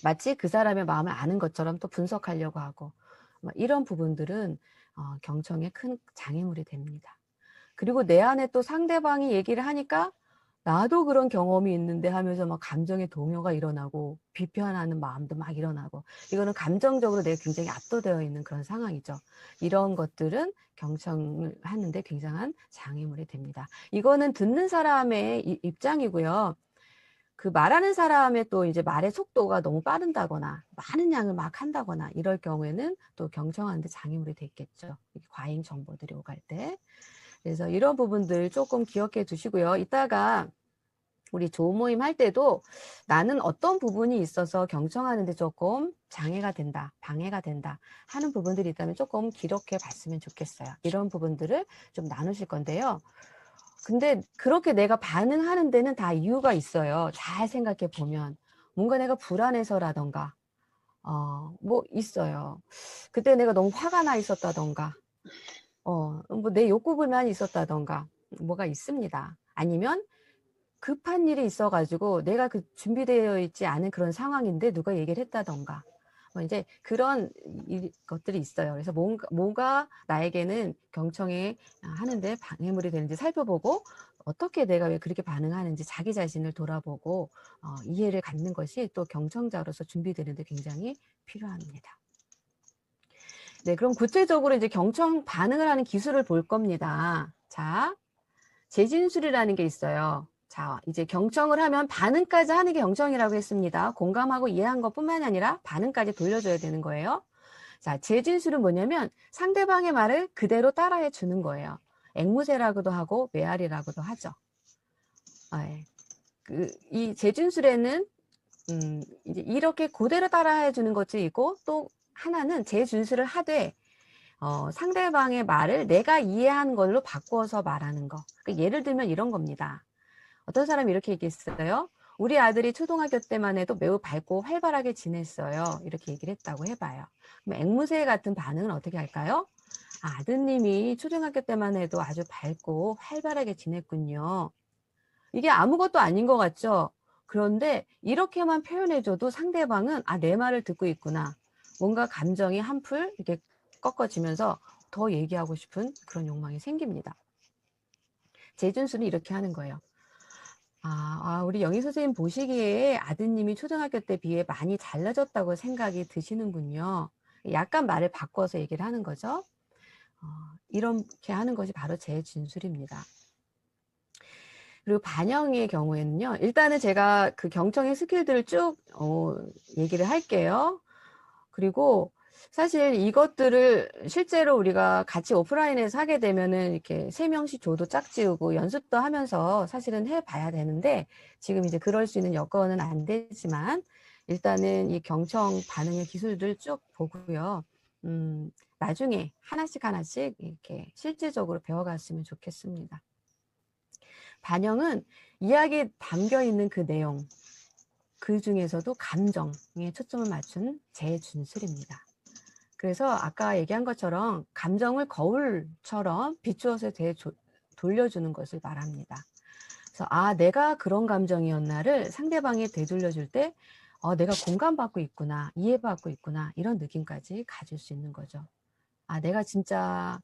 A: 마치 그 사람의 마음을 아는 것처럼 또 분석하려고 하고, 이런 부분들은 경청에 큰 장애물이 됩니다. 그리고 내 안에 또 상대방이 얘기를 하니까 나도 그런 경험이 있는데 하면서 막 감정의 동요가 일어나고 비판하는 마음도 막 일어나고, 이거는 감정적으로 내가 굉장히 압도되어 있는 그런 상황이죠. 이런 것들은 경청을 하는데 굉장한 장애물이 됩니다. 이거는 듣는 사람의 입장이고요. 그 말하는 사람의 또 이제 말의 속도가 너무 빠른다거나 많은 양을 막 한다거나 이럴 경우에는 또 경청하는데 장애물이 됐겠죠. 과잉 정보들이 오갈 때. 그래서 이런 부분들 조금 기억해 두시고요. 이따가 우리 조모임 할 때도 나는 어떤 부분이 있어서 경청하는데 조금 장애가 된다, 방해가 된다 하는 부분들이 있다면 조금 기록해 봤으면 좋겠어요. 이런 부분들을 좀 나누실 건데요. 근데 그렇게 내가 반응하는 데는 다 이유가 있어요. 잘 생각해 보면. 뭔가 내가 불안해서라던가, 뭐 있어요. 그때 내가 너무 화가 나 있었다던가, 뭐 내 욕구 불만이 있었다던가, 뭐가 있습니다. 아니면 급한 일이 있어가지고 내가 그 준비되어 있지 않은 그런 상황인데 누가 얘기를 했다던가, 이제 그런 것들이 있어요. 그래서 뭐가 나에게는 경청에 하는데 방해물이 되는지 살펴보고, 어떻게 내가 왜 그렇게 반응하는지 자기 자신을 돌아보고 이해를 갖는 것이 또 경청자로서 준비되는데 굉장히 필요합니다. 네, 그럼 구체적으로 이제 경청 반응을 하는 기술을 볼 겁니다. 자, 재진술이라는 게 있어요. 자, 이제 경청을 하면 반응까지 하는 게 경청이라고 했습니다. 공감하고 이해한 것뿐만이 아니라 반응까지 돌려줘야 되는 거예요. 자, 재진술은 뭐냐면 상대방의 말을 그대로 따라해 주는 거예요. 앵무새라고도 하고 메아리라고도 하죠. 네. 이 재진술에는 이제 이렇게 그대로 따라해 주는 것이 있고, 또 하나는 재준술을 하되 상대방의 말을 내가 이해한 걸로 바꿔서 말하는 거. 그러니까 예를 들면 이런 겁니다. 어떤 사람이 이렇게 얘기했어요. 우리 아들이 초등학교 때만 해도 매우 밝고 활발하게 지냈어요. 이렇게 얘기를 했다고 해봐요. 그럼 앵무새 같은 반응은 어떻게 할까요? 아드님이 초등학교 때만 해도 아주 밝고 활발하게 지냈군요. 이게 아무것도 아닌 것 같죠? 그런데 이렇게만 표현해줘도 상대방은 내 말을 듣고 있구나. 뭔가 감정이 한풀 이렇게 꺾어지면서 더 얘기하고 싶은 그런 욕망이 생깁니다. 재준수는 이렇게 하는 거예요. 우리 영희 선생님 보시기에 아드님이 초등학교 때 비해 많이 달라졌다고 생각이 드시는군요. 약간 말을 바꿔서 얘기를 하는 거죠. 이렇게 하는 것이 바로 재준술입니다. 그리고 반영의 경우에는요, 일단은 제가 그 경청의 스킬들을 쭉 얘기를 할게요. 그리고 사실 이것들을 실제로 우리가 같이 오프라인에서 하게 되면은 이렇게 3명씩 조도 짝지우고 연습도 하면서 사실은 해봐야 되는데, 지금 이제 그럴 수 있는 여건은 안 되지만 일단은 이 경청 반응의 기술들 쭉 보고요. 나중에 하나씩 이렇게 실질적으로 배워갔으면 좋겠습니다. 반영은 이야기에 담겨 있는 그 내용, 그 중에서도 감정에 초점을 맞춘 재준술입니다. 그래서 아까 얘기한 것처럼 감정을 거울처럼 비추어서 돌려주는 것을 말합니다. 그래서 내가 그런 감정이었나를 상대방이 되돌려줄 때 내가 공감받고 있구나, 이해받고 있구나, 이런 느낌까지 가질 수 있는 거죠. 내가 진짜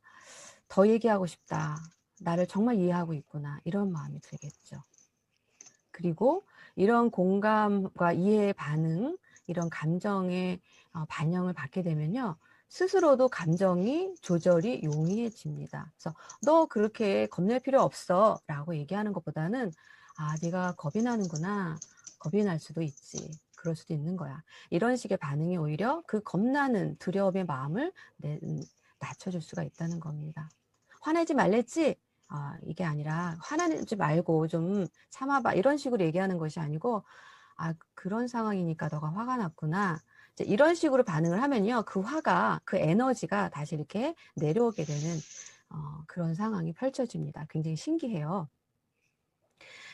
A: 더 얘기하고 싶다, 나를 정말 이해하고 있구나, 이런 마음이 들겠죠. 그리고 이런 공감과 이해의 반응, 이런 감정의 반영을 받게 되면요, 스스로도 감정이 조절이 용이해집니다. 그래서 너 그렇게 겁낼 필요 없어 라고 얘기하는 것보다는 네가 겁이 나는구나, 겁이 날 수도 있지, 그럴 수도 있는 거야, 이런 식의 반응이 오히려 그 겁나는 두려움의 마음을 낮춰줄 수가 있다는 겁니다. 화내지 말랬지? 이게 아니라 화내지 말고 좀 참아봐, 이런 식으로 얘기하는 것이 아니고 그런 상황이니까 너가 화가 났구나, 이제 이런 식으로 반응을 하면요, 그 화가, 그 에너지가 다시 이렇게 내려오게 되는 그런 상황이 펼쳐집니다. 굉장히 신기해요.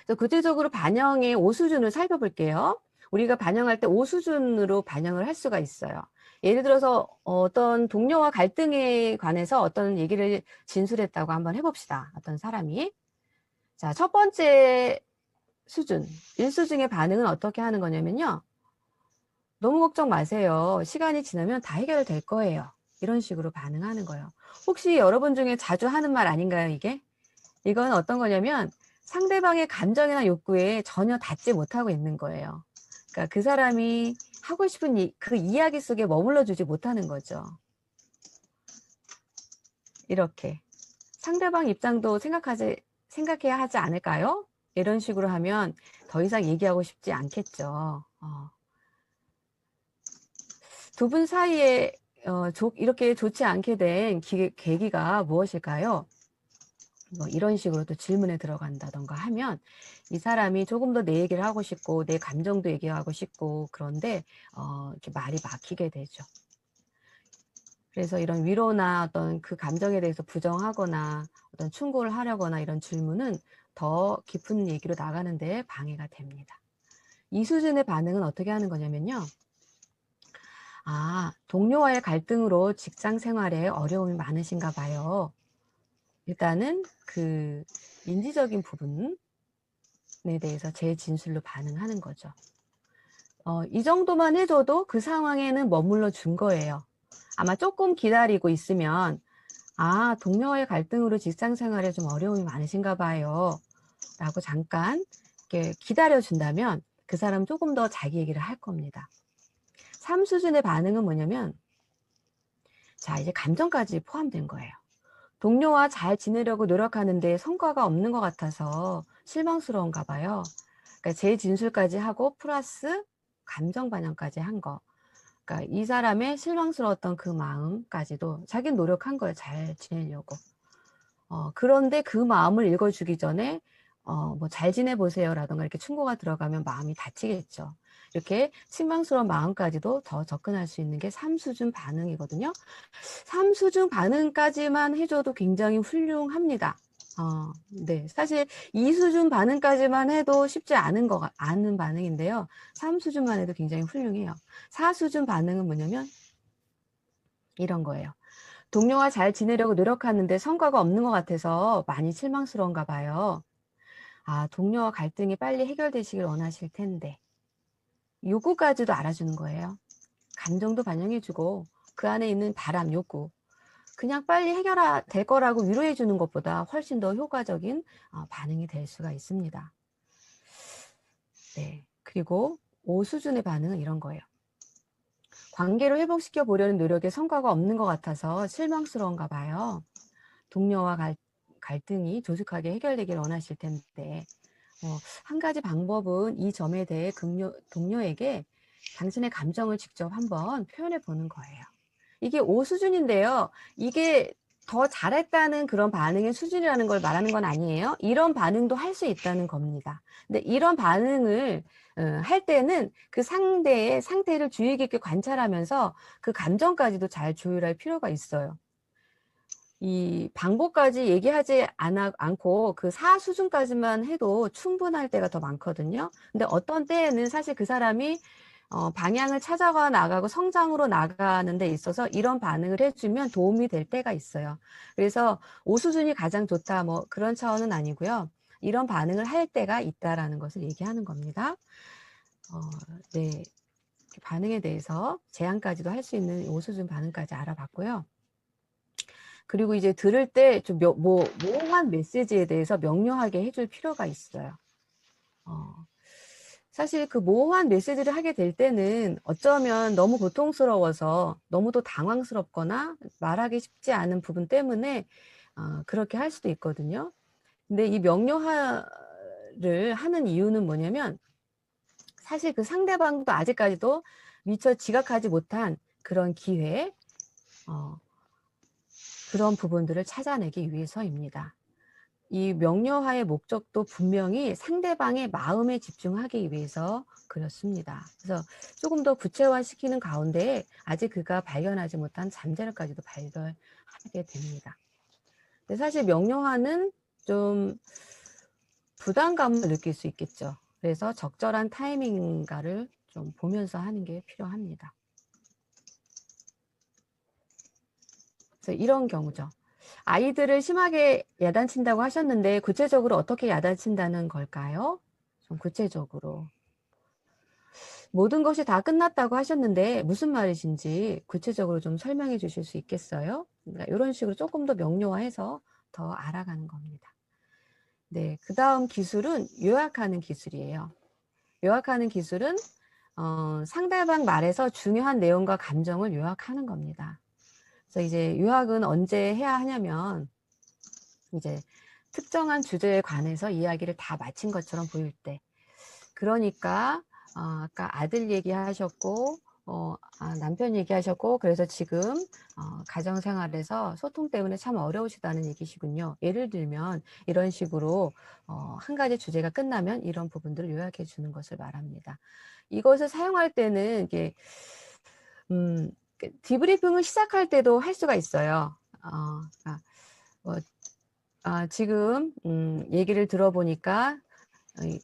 A: 그래서 구체적으로 반영의 5수준을 살펴볼게요. 우리가 반영할 때 5수준으로 반영을 할 수가 있어요. 예를 들어서 어떤 동료와 갈등에 관해서 어떤 얘기를 진술했다고 한번 해봅시다. 어떤 사람이. 자, 첫 번째 수준, 1수준의 반응은 어떻게 하는 거냐면요. 너무 걱정 마세요. 시간이 지나면 다 해결될 거예요. 이런 식으로 반응하는 거예요. 혹시 여러분 중에 자주 하는 말 아닌가요, 이게? 이건 어떤 거냐면 상대방의 감정이나 욕구에 전혀 닿지 못하고 있는 거예요. 그러니까 그 사람이 하고 싶은 그 이야기 속에 머물러 주지 못하는 거죠. 이렇게. 상대방 입장도 생각해야 하지 않을까요? 이런 식으로 하면 더 이상 얘기하고 싶지 않겠죠. 두 분 사이에 이렇게 좋지 않게 된 계기가 무엇일까요? 뭐 이런 식으로 또 질문에 들어간다던가 하면 이 사람이 조금 더 내 얘기를 하고 싶고 내 감정도 얘기하고 싶고 그런데 이렇게 말이 막히게 되죠. 그래서 이런 위로나 어떤 그 감정에 대해서 부정하거나 어떤 충고를 하려거나 이런 질문은 더 깊은 얘기로 나가는데 방해가 됩니다. 이 수준의 반응은 어떻게 하는 거냐면요. 동료와의 갈등으로 직장 생활에 어려움이 많으신가 봐요. 일단은 그 인지적인 부분에 대해서 제 진술로 반응하는 거죠. 이 정도만 해줘도 그 상황에는 머물러 준 거예요. 아마 조금 기다리고 있으면 동료와의 갈등으로 직장 생활에 좀 어려움이 많으신가 봐요. 라고 잠깐 이렇게 기다려준다면 그 사람 조금 더 자기 얘기를 할 겁니다. 3수준의 반응은 뭐냐면 자, 이제 감정까지 포함된 거예요. 동료와 잘 지내려고 노력하는데 성과가 없는 것 같아서 실망스러운가 봐요. 그러니까 제 진술까지 하고 플러스 감정 반영까지 한 거. 그러니까 이 사람의 실망스러웠던 그 마음까지도 자기는 노력한 거예요. 잘 지내려고. 그런데 그 마음을 읽어주기 전에 뭐 잘 지내보세요 라던가 이렇게 충고가 들어가면 마음이 다치겠죠. 이렇게 실망스러운 마음까지도 더 접근할 수 있는 게 3수준 반응이거든요. 3수준 반응까지만 해줘도 굉장히 훌륭합니다. 네. 사실 2수준 반응까지만 해도 쉽지 않은 반응인데요. 3수준만 해도 굉장히 훌륭해요. 4수준 반응은 뭐냐면 이런 거예요. 동료와 잘 지내려고 노력하는데 성과가 없는 것 같아서 많이 실망스러운가 봐요. 동료와 갈등이 빨리 해결되시길 원하실 텐데. 요구까지도 알아주는 거예요. 감정도 반영해주고 그 안에 있는 바람, 욕구. 그냥 빨리 해결될 거라고 위로해 주는 것보다 훨씬 더 효과적인 반응이 될 수가 있습니다. 네. 그리고 5수준의 반응은 이런 거예요. 관계를 회복시켜 보려는 노력에 성과가 없는 것 같아서 실망스러운가 봐요. 동료와 갈등이 조속하게 해결되길 원하실 텐데 한 가지 방법은 이 점에 대해 동료에게 당신의 감정을 직접 한번 표현해 보는 거예요. 이게 5수준인데요. 이게 더 잘했다는 그런 반응의 수준이라는 걸 말하는 건 아니에요. 이런 반응도 할 수 있다는 겁니다. 근데 이런 반응을 할 때는 그 상대의 상태를 주의 깊게 관찰하면서 그 감정까지도 잘 조율할 필요가 있어요. 이 방법까지 얘기하지 않고 그 4수준까지만 해도 충분할 때가 더 많거든요. 근데 어떤 때에는 사실 그 사람이 방향을 찾아가 나가고 성장으로 나가는 데 있어서 이런 반응을 해주면 도움이 될 때가 있어요. 그래서 5수준이 가장 좋다 뭐 그런 차원은 아니고요. 이런 반응을 할 때가 있다라는 것을 얘기하는 겁니다. 네, 반응에 대해서 제한까지도 할 수 있는 5수준 반응까지 알아봤고요. 그리고 이제 들을 때 좀 모호한 메시지에 대해서 명료하게 해줄 필요가 있어요. 사실 그 모호한 메시지를 하게 될 때는 어쩌면 너무 고통스러워서 너무도 당황스럽거나 말하기 쉽지 않은 부분 때문에 그렇게 할 수도 있거든요. 근데 이 명료화를 하는 이유는 뭐냐면 사실 그 상대방도 아직까지도 미처 지각하지 못한 그런 기회, 그런 부분들을 찾아내기 위해서입니다. 이 명료화의 목적도 분명히 상대방의 마음에 집중하기 위해서 그렇습니다. 그래서 조금 더 구체화시키는 가운데 아직 그가 발견하지 못한 잠재력까지도 발견하게 됩니다. 근데 사실 명료화는 좀 부담감을 느낄 수 있겠죠. 그래서 적절한 타이밍인가를 좀 보면서 하는 게 필요합니다. 그래서 이런 경우죠. 아이들을 심하게 야단친다고 하셨는데 구체적으로 어떻게 야단친다는 걸까요? 좀 구체적으로. 모든 것이 다 끝났다고 하셨는데 무슨 말이신지 구체적으로 좀 설명해 주실 수 있겠어요? 그러니까 이런 식으로 조금 더 명료화해서 더 알아가는 겁니다. 네, 그 다음 기술은 요약하는 기술이에요. 요약하는 기술은 상대방 말에서 중요한 내용과 감정을 요약하는 겁니다. 그래서 이제 요약은 언제 해야 하냐면 이제 특정한 주제에 관해서 이야기를 다 마친 것처럼 보일 때. 그러니까 아까 아들 얘기하셨고 남편 얘기하셨고 그래서 지금 가정생활에서 소통 때문에 참 어려우시다는 얘기시군요. 예를 들면 이런 식으로 한 가지 주제가 끝나면 이런 부분들을 요약해 주는 것을 말합니다. 이것을 사용할 때는 이게 디브리핑을 시작할 때도 할 수가 있어요. 지금 얘기를 들어보니까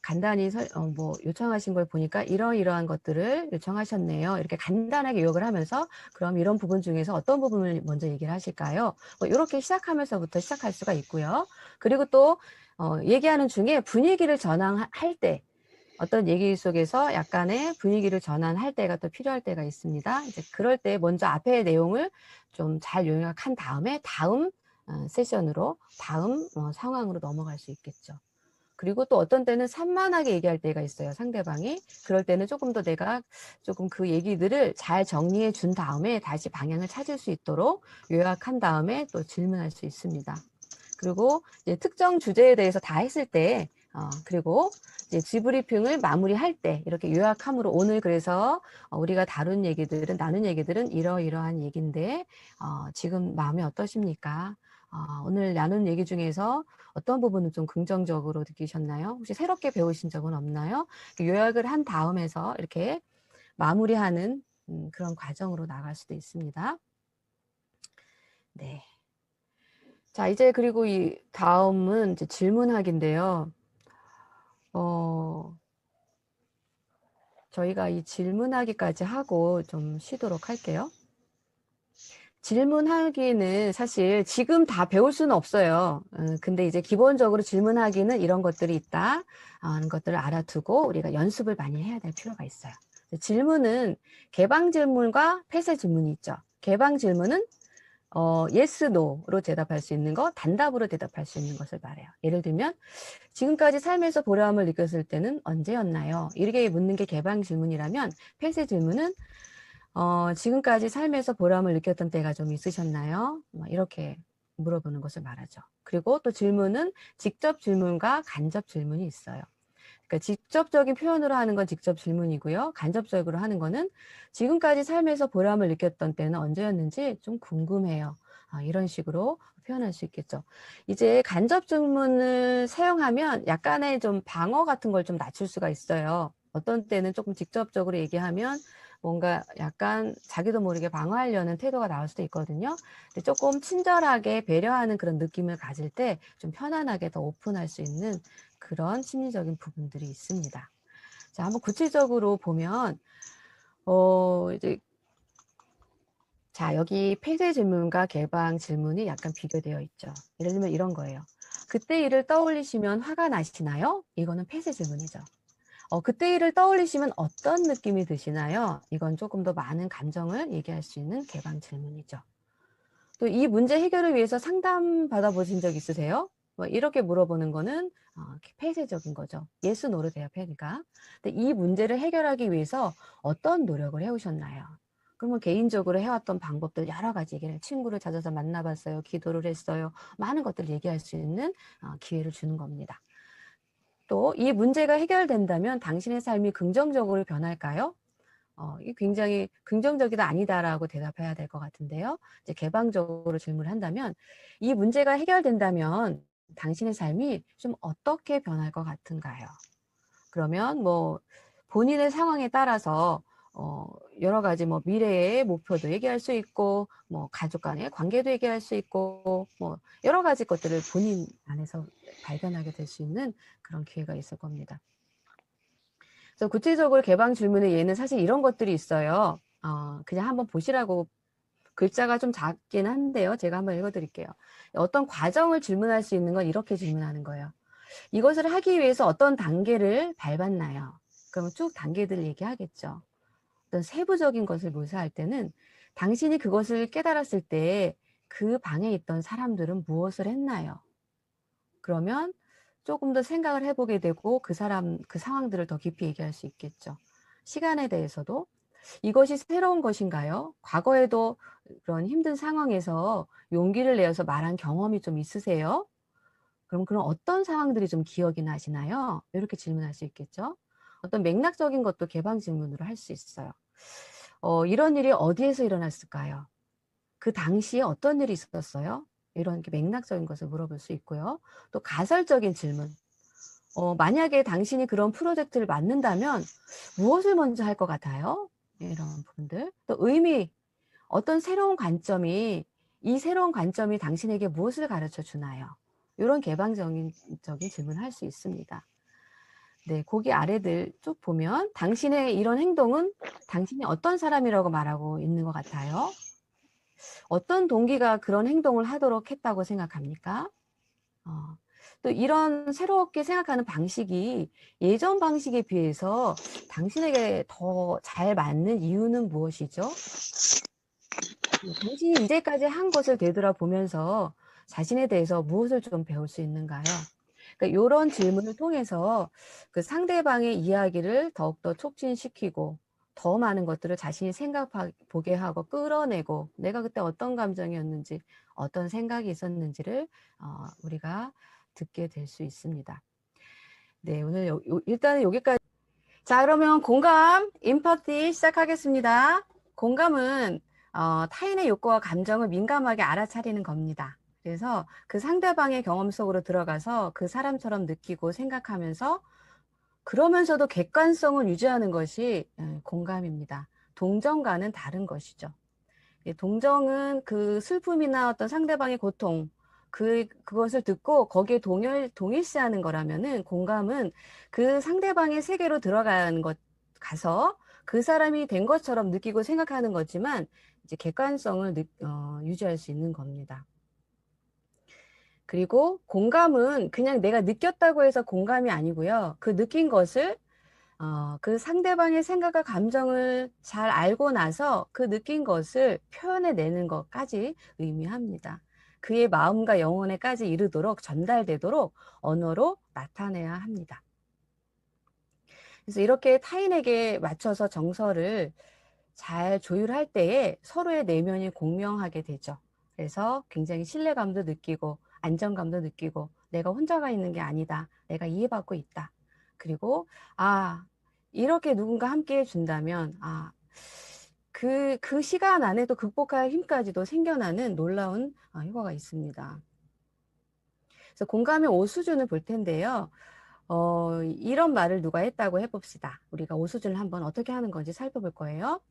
A: 간단히 뭐 요청하신 걸 보니까 이러이러한 것들을 요청하셨네요. 이렇게 간단하게 요약을 하면서 그럼 이런 부분 중에서 어떤 부분을 먼저 얘기를 하실까요? 뭐 이렇게 시작하면서부터 시작할 수가 있고요. 그리고 또 얘기하는 중에 분위기를 전환할 때 어떤 얘기 속에서 약간의 분위기를 전환할 때가 또 필요할 때가 있습니다. 이제 그럴 때 먼저 앞의 내용을 좀 잘 요약한 다음에 다음 세션으로 다음 상황으로 넘어갈 수 있겠죠. 그리고 또 어떤 때는 산만하게 얘기할 때가 있어요, 상대방이. 그럴 때는 조금 더 내가 조금 그 얘기들을 잘 정리해 준 다음에 다시 방향을 찾을 수 있도록 요약한 다음에 또 질문할 수 있습니다. 그리고 이제 특정 주제에 대해서 다 했을 때, 그리고 이제 디브리핑을 마무리할 때 이렇게 요약함으로 오늘 그래서 우리가 나눈 얘기들은 이러이러한 얘기인데 지금 마음이 어떠십니까? 오늘 나눈 얘기 중에서 어떤 부분은 좀 긍정적으로 느끼셨나요? 혹시 새롭게 배우신 적은 없나요? 요약을 한 다음에서 이렇게 마무리하는 그런 과정으로 나갈 수도 있습니다. 네. 자, 이제 그리고 이 다음은 이제 질문하기인데요. 저희가 이 질문하기까지 하고 좀 쉬도록 할게요. 질문하기는 사실 지금 다 배울 수는 없어요. 근데 이제 기본적으로 질문하기는 이런 것들이 있다 하는 것들을 알아두고 우리가 연습을 많이 해야 될 필요가 있어요. 질문은 개방 질문과 폐쇄 질문이 있죠. 개방 질문은 yes, no로 대답할 수 있는 거, 단답으로 대답할 수 있는 것을 말해요. 예를 들면 지금까지 삶에서 보람을 느꼈을 때는 언제였나요? 이렇게 묻는 게 개방 질문이라면 폐쇄 질문은 지금까지 삶에서 보람을 느꼈던 때가 좀 있으셨나요? 이렇게 물어보는 것을 말하죠. 그리고 또 질문은 직접 질문과 간접 질문이 있어요. 그러니까 직접적인 표현으로 하는 건 직접 질문이고요. 간접적으로 하는 거는 지금까지 삶에서 보람을 느꼈던 때는 언제였는지 좀 궁금해요. 이런 식으로 표현할 수 있겠죠. 이제 간접 질문을 사용하면 약간의 좀 방어 같은 걸 좀 낮출 수가 있어요. 어떤 때는 조금 직접적으로 얘기하면 뭔가 약간 자기도 모르게 방어하려는 태도가 나올 수도 있거든요. 근데 조금 친절하게 배려하는 그런 느낌을 가질 때 좀 편안하게 더 오픈할 수 있는 그런 심리적인 부분들이 있습니다. 자, 한번 구체적으로 보면, 이제, 자, 여기 폐쇄 질문과 개방 질문이 약간 비교되어 있죠. 예를 들면 이런 거예요. 그때 일을 떠올리시면 화가 나시나요? 이거는 폐쇄 질문이죠. 그때 일을 떠올리시면 어떤 느낌이 드시나요? 이건 조금 더 많은 감정을 얘기할 수 있는 개방 질문이죠. 또 이 문제 해결을 위해서 상담 받아보신 적 있으세요? 이렇게 물어보는 거는 폐쇄적인 거죠. yes, no로 대답하니까. 근데 이 문제를 해결하기 위해서 어떤 노력을 해오셨나요? 그러면 개인적으로 해왔던 방법들 여러 가지 얘기를 친구를 찾아서 만나봤어요. 기도를 했어요. 많은 것들을 얘기할 수 있는 기회를 주는 겁니다. 또 이 문제가 해결된다면 당신의 삶이 긍정적으로 변할까요? 이게 굉장히 긍정적이다 아니다라고 대답해야 될 것 같은데요. 이제 개방적으로 질문을 한다면 이 문제가 해결된다면 당신의 삶이 좀 어떻게 변할 것 같은가요? 그러면 뭐 본인의 상황에 따라서 여러 가지 뭐 미래의 목표도 얘기할 수 있고 뭐 가족 간의 관계도 얘기할 수 있고 뭐 여러 가지 것들을 본인 안에서 발견하게 될 수 있는 그런 기회가 있을 겁니다. 그래서 구체적으로 개방 질문의 예는 사실 이런 것들이 있어요. 그냥 한번 보시라고 글자가 좀 작긴 한데요. 제가 한번 읽어드릴게요. 어떤 과정을 질문할 수 있는 건 이렇게 질문하는 거예요. 이것을 하기 위해서 어떤 단계를 밟았나요? 그러면 쭉 단계들을 얘기하겠죠. 어떤 세부적인 것을 묘사할 때는 당신이 그것을 깨달았을 때 그 방에 있던 사람들은 무엇을 했나요? 그러면 조금 더 생각을 해보게 되고 그 상황들을 더 깊이 얘기할 수 있겠죠. 시간에 대해서도 이것이 새로운 것인가요? 과거에도 그런 힘든 상황에서 용기를 내어서 말한 경험이 좀 있으세요? 그럼 그런 어떤 상황들이 좀 기억이 나시나요? 이렇게 질문할 수 있겠죠. 어떤 맥락적인 것도 개방 질문으로 할 수 있어요. 이런 일이 어디에서 일어났을까요? 그 당시에 어떤 일이 있었어요? 이런 맥락적인 것을 물어볼 수 있고요. 또 가설적인 질문. 만약에 당신이 그런 프로젝트를 맡는다면 무엇을 먼저 할 것 같아요? 이런 부분들. 또 의미, 어떤 이 새로운 관점이 당신에게 무엇을 가르쳐 주나요? 이런 개방적인 질문을 할 수 있습니다. 네, 거기 아래들 쭉 보면 당신의 이런 행동은 당신이 어떤 사람이라고 말하고 있는 것 같아요? 어떤 동기가 그런 행동을 하도록 했다고 생각합니까? 또 이런 새롭게 생각하는 방식이 예전 방식에 비해서 당신에게 더 잘 맞는 이유는 무엇이죠? 당신이 이제까지 한 것을 되돌아보면서 자신에 대해서 무엇을 좀 배울 수 있는가요? 그러니까 요런 질문을 통해서 그 상대방의 이야기를 더욱더 촉진시키고 더 많은 것들을 자신이 보게 하고 끌어내고 내가 그때 어떤 감정이었는지 어떤 생각이 있었는지를 우리가 듣게 될 수 있습니다. 네, 오늘 일단은 여기까지. 자, 그러면 공감, 임파티 시작하겠습니다. 공감은 타인의 욕구와 감정을 민감하게 알아차리는 겁니다. 그래서 그 상대방의 경험 속으로 들어가서 그 사람처럼 느끼고 생각하면서 그러면서도 객관성을 유지하는 것이 공감입니다. 동정과는 다른 것이죠. 동정은 그 슬픔이나 어떤 상대방의 고통, 그것을 듣고 거기에 동일시하는 거라면은 공감은 그 상대방의 세계로 가서 그 사람이 된 것처럼 느끼고 생각하는 거지만 이제 객관성을 유지할 수 있는 겁니다. 그리고 공감은 그냥 내가 느꼈다고 해서 공감이 아니고요. 그 느낀 것을 그 상대방의 생각과 감정을 잘 알고 나서 그 느낀 것을 표현해내는 것까지 의미합니다. 그의 마음과 영혼에까지 이르도록 전달되도록 언어로 나타내야 합니다. 그래서 이렇게 타인에게 맞춰서 정서를 잘 조율할 때에 서로의 내면이 공명하게 되죠. 그래서 굉장히 신뢰감도 느끼고 안정감도 느끼고 내가 혼자가 있는 게 아니다. 내가 이해받고 있다. 그리고 이렇게 누군가 함께 해준다면 그 시간 안에도 극복할 힘까지도 생겨나는 놀라운 효과가 있습니다. 그래서 공감의 5수준을 볼 텐데요. 이런 말을 누가 했다고 해봅시다. 우리가 5수준을 한번 어떻게 하는 건지 살펴볼 거예요.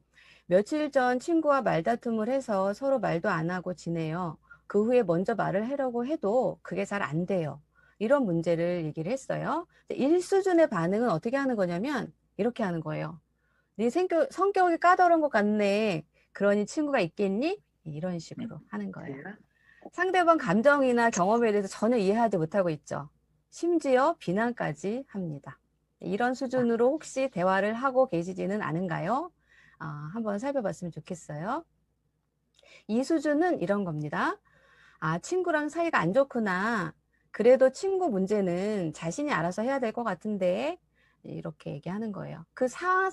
A: 며칠 전 친구와 말다툼을 해서 서로 말도 안 하고 지내요. 그 후에 먼저 말을 하려고 해도 그게 잘 안 돼요. 이런 문제를 얘기를 했어요. 1수준의 반응은 어떻게 하는 거냐면 이렇게 하는 거예요. 네 성격이 까다로운 것 같네. 그러니 친구가 있겠니? 이런 식으로 하는 거예요. 상대방 감정이나 경험에 대해서 전혀 이해하지 못하고 있죠. 심지어 비난까지 합니다. 이런 수준으로 혹시 대화를 하고 계시지는 않은가요? 한번 살펴봤으면 좋겠어요. 이 수준은 이런 겁니다. 친구랑 사이가 안 좋구나. 그래도 친구 문제는 자신이 알아서 해야 될 것 같은데 이렇게 얘기하는 거예요.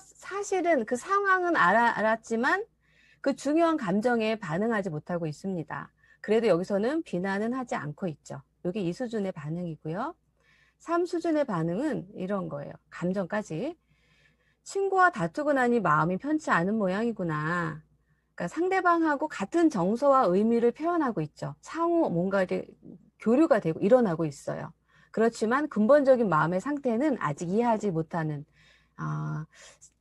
A: 사실은 그 상황은 알았지만 그 중요한 감정에 반응하지 못하고 있습니다. 그래도 여기서는 비난은 하지 않고 있죠. 이게 이 수준의 반응이고요. 3수준의 반응은 이런 거예요. 감정까지. 친구와 다투고 나니 마음이 편치 않은 모양이구나. 그러니까 상대방하고 같은 정서와 의미를 표현하고 있죠. 상호 뭔가 이렇게 교류가 되고 일어나고 있어요. 그렇지만 근본적인 마음의 상태는 아직 이해하지 못하는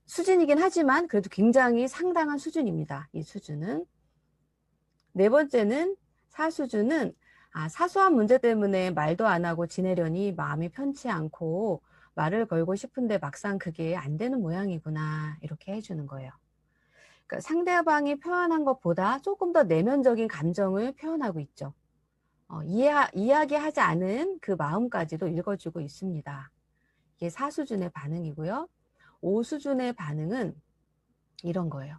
A: 수준이긴 하지만 그래도 굉장히 상당한 수준입니다. 이 수준은. 네 번째는 4수준은 사소한 문제 때문에 말도 안 하고 지내려니 마음이 편치 않고 말을 걸고 싶은데 막상 그게 안 되는 모양이구나 이렇게 해주는 거예요. 그러니까 상대방이 표현한 것보다 조금 더 내면적인 감정을 표현하고 있죠. 이야기하지 않은 그 마음까지도 읽어주고 있습니다. 이게 4수준의 반응이고요. 5수준의 반응은 이런 거예요.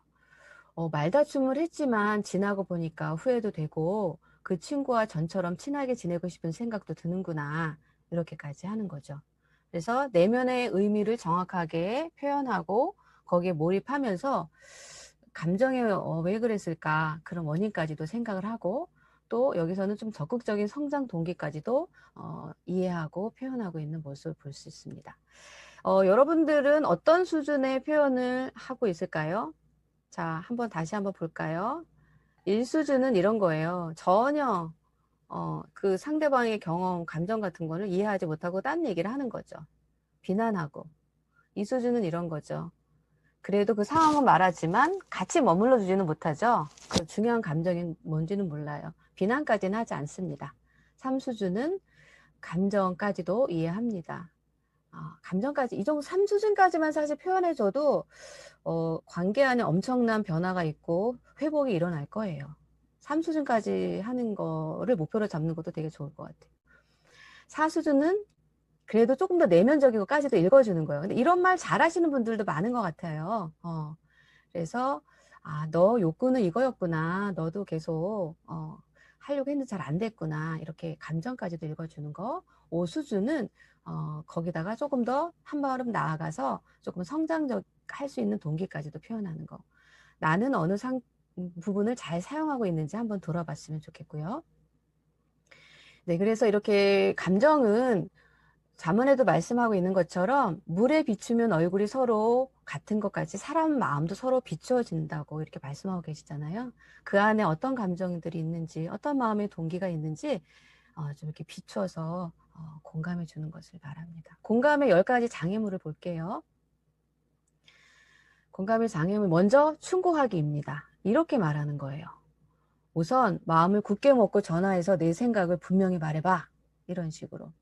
A: 말다툼을 했지만 지나고 보니까 후회도 되고 그 친구와 전처럼 친하게 지내고 싶은 생각도 드는구나. 이렇게까지 하는 거죠. 그래서 내면의 의미를 정확하게 표현하고 거기에 몰입하면서 감정에 왜 그랬을까 그런 원인까지도 생각을 하고 또 여기서는 좀 적극적인 성장 동기까지도 이해하고 표현하고 있는 모습을 볼 수 있습니다. 여러분들은 어떤 수준의 표현을 하고 있을까요? 자, 다시 한번 볼까요? 1수준은 이런 거예요. 전혀 그 상대방의 경험, 감정 같은 거를 이해하지 못하고 딴 얘기를 하는 거죠. 비난하고. 2수준은 이런 거죠. 그래도 그 상황은 말하지만 같이 머물러 주지는 못하죠. 그 중요한 감정이 뭔지는 몰라요. 비난까지는 하지 않습니다. 3수준은 감정까지도 이해합니다. 감정까지, 이 정도 3수준까지만 사실 표현해줘도 관계 안에 엄청난 변화가 있고 회복이 일어날 거예요. 3수준까지 하는 거를 목표로 잡는 것도 되게 좋을 것 같아요. 4수준은 그래도 조금 더 내면적이고까지도 읽어주는 거예요. 근데 이런 말 잘하시는 분들도 많은 것 같아요. 그래서 너 욕구는 이거였구나. 너도 계속 하려고 했는데 잘 안 됐구나. 이렇게 감정까지도 읽어주는 거. 5수준은 거기다가 조금 더 한 발음 나아가서 조금 성장적 할 수 있는 동기까지도 표현하는 거. 나는 어느 부분을 잘 사용하고 있는지 한번 돌아봤으면 좋겠고요. 네, 그래서 이렇게 감정은 자문에도 말씀하고 있는 것처럼 물에 비추면 얼굴이 서로 같은 것 같이 사람 마음도 서로 비추어진다고 이렇게 말씀하고 계시잖아요. 그 안에 어떤 감정들이 있는지 어떤 마음의 동기가 있는지 좀 이렇게 비추어서 공감해 주는 것을 바랍니다. 공감의 10가지 장애물을 볼게요. 공감의 장애물 먼저 충고하기입니다. 이렇게 말하는 거예요. 우선 마음을 굳게 먹고 전화해서 내 생각을 분명히 말해봐. 이런 식으로.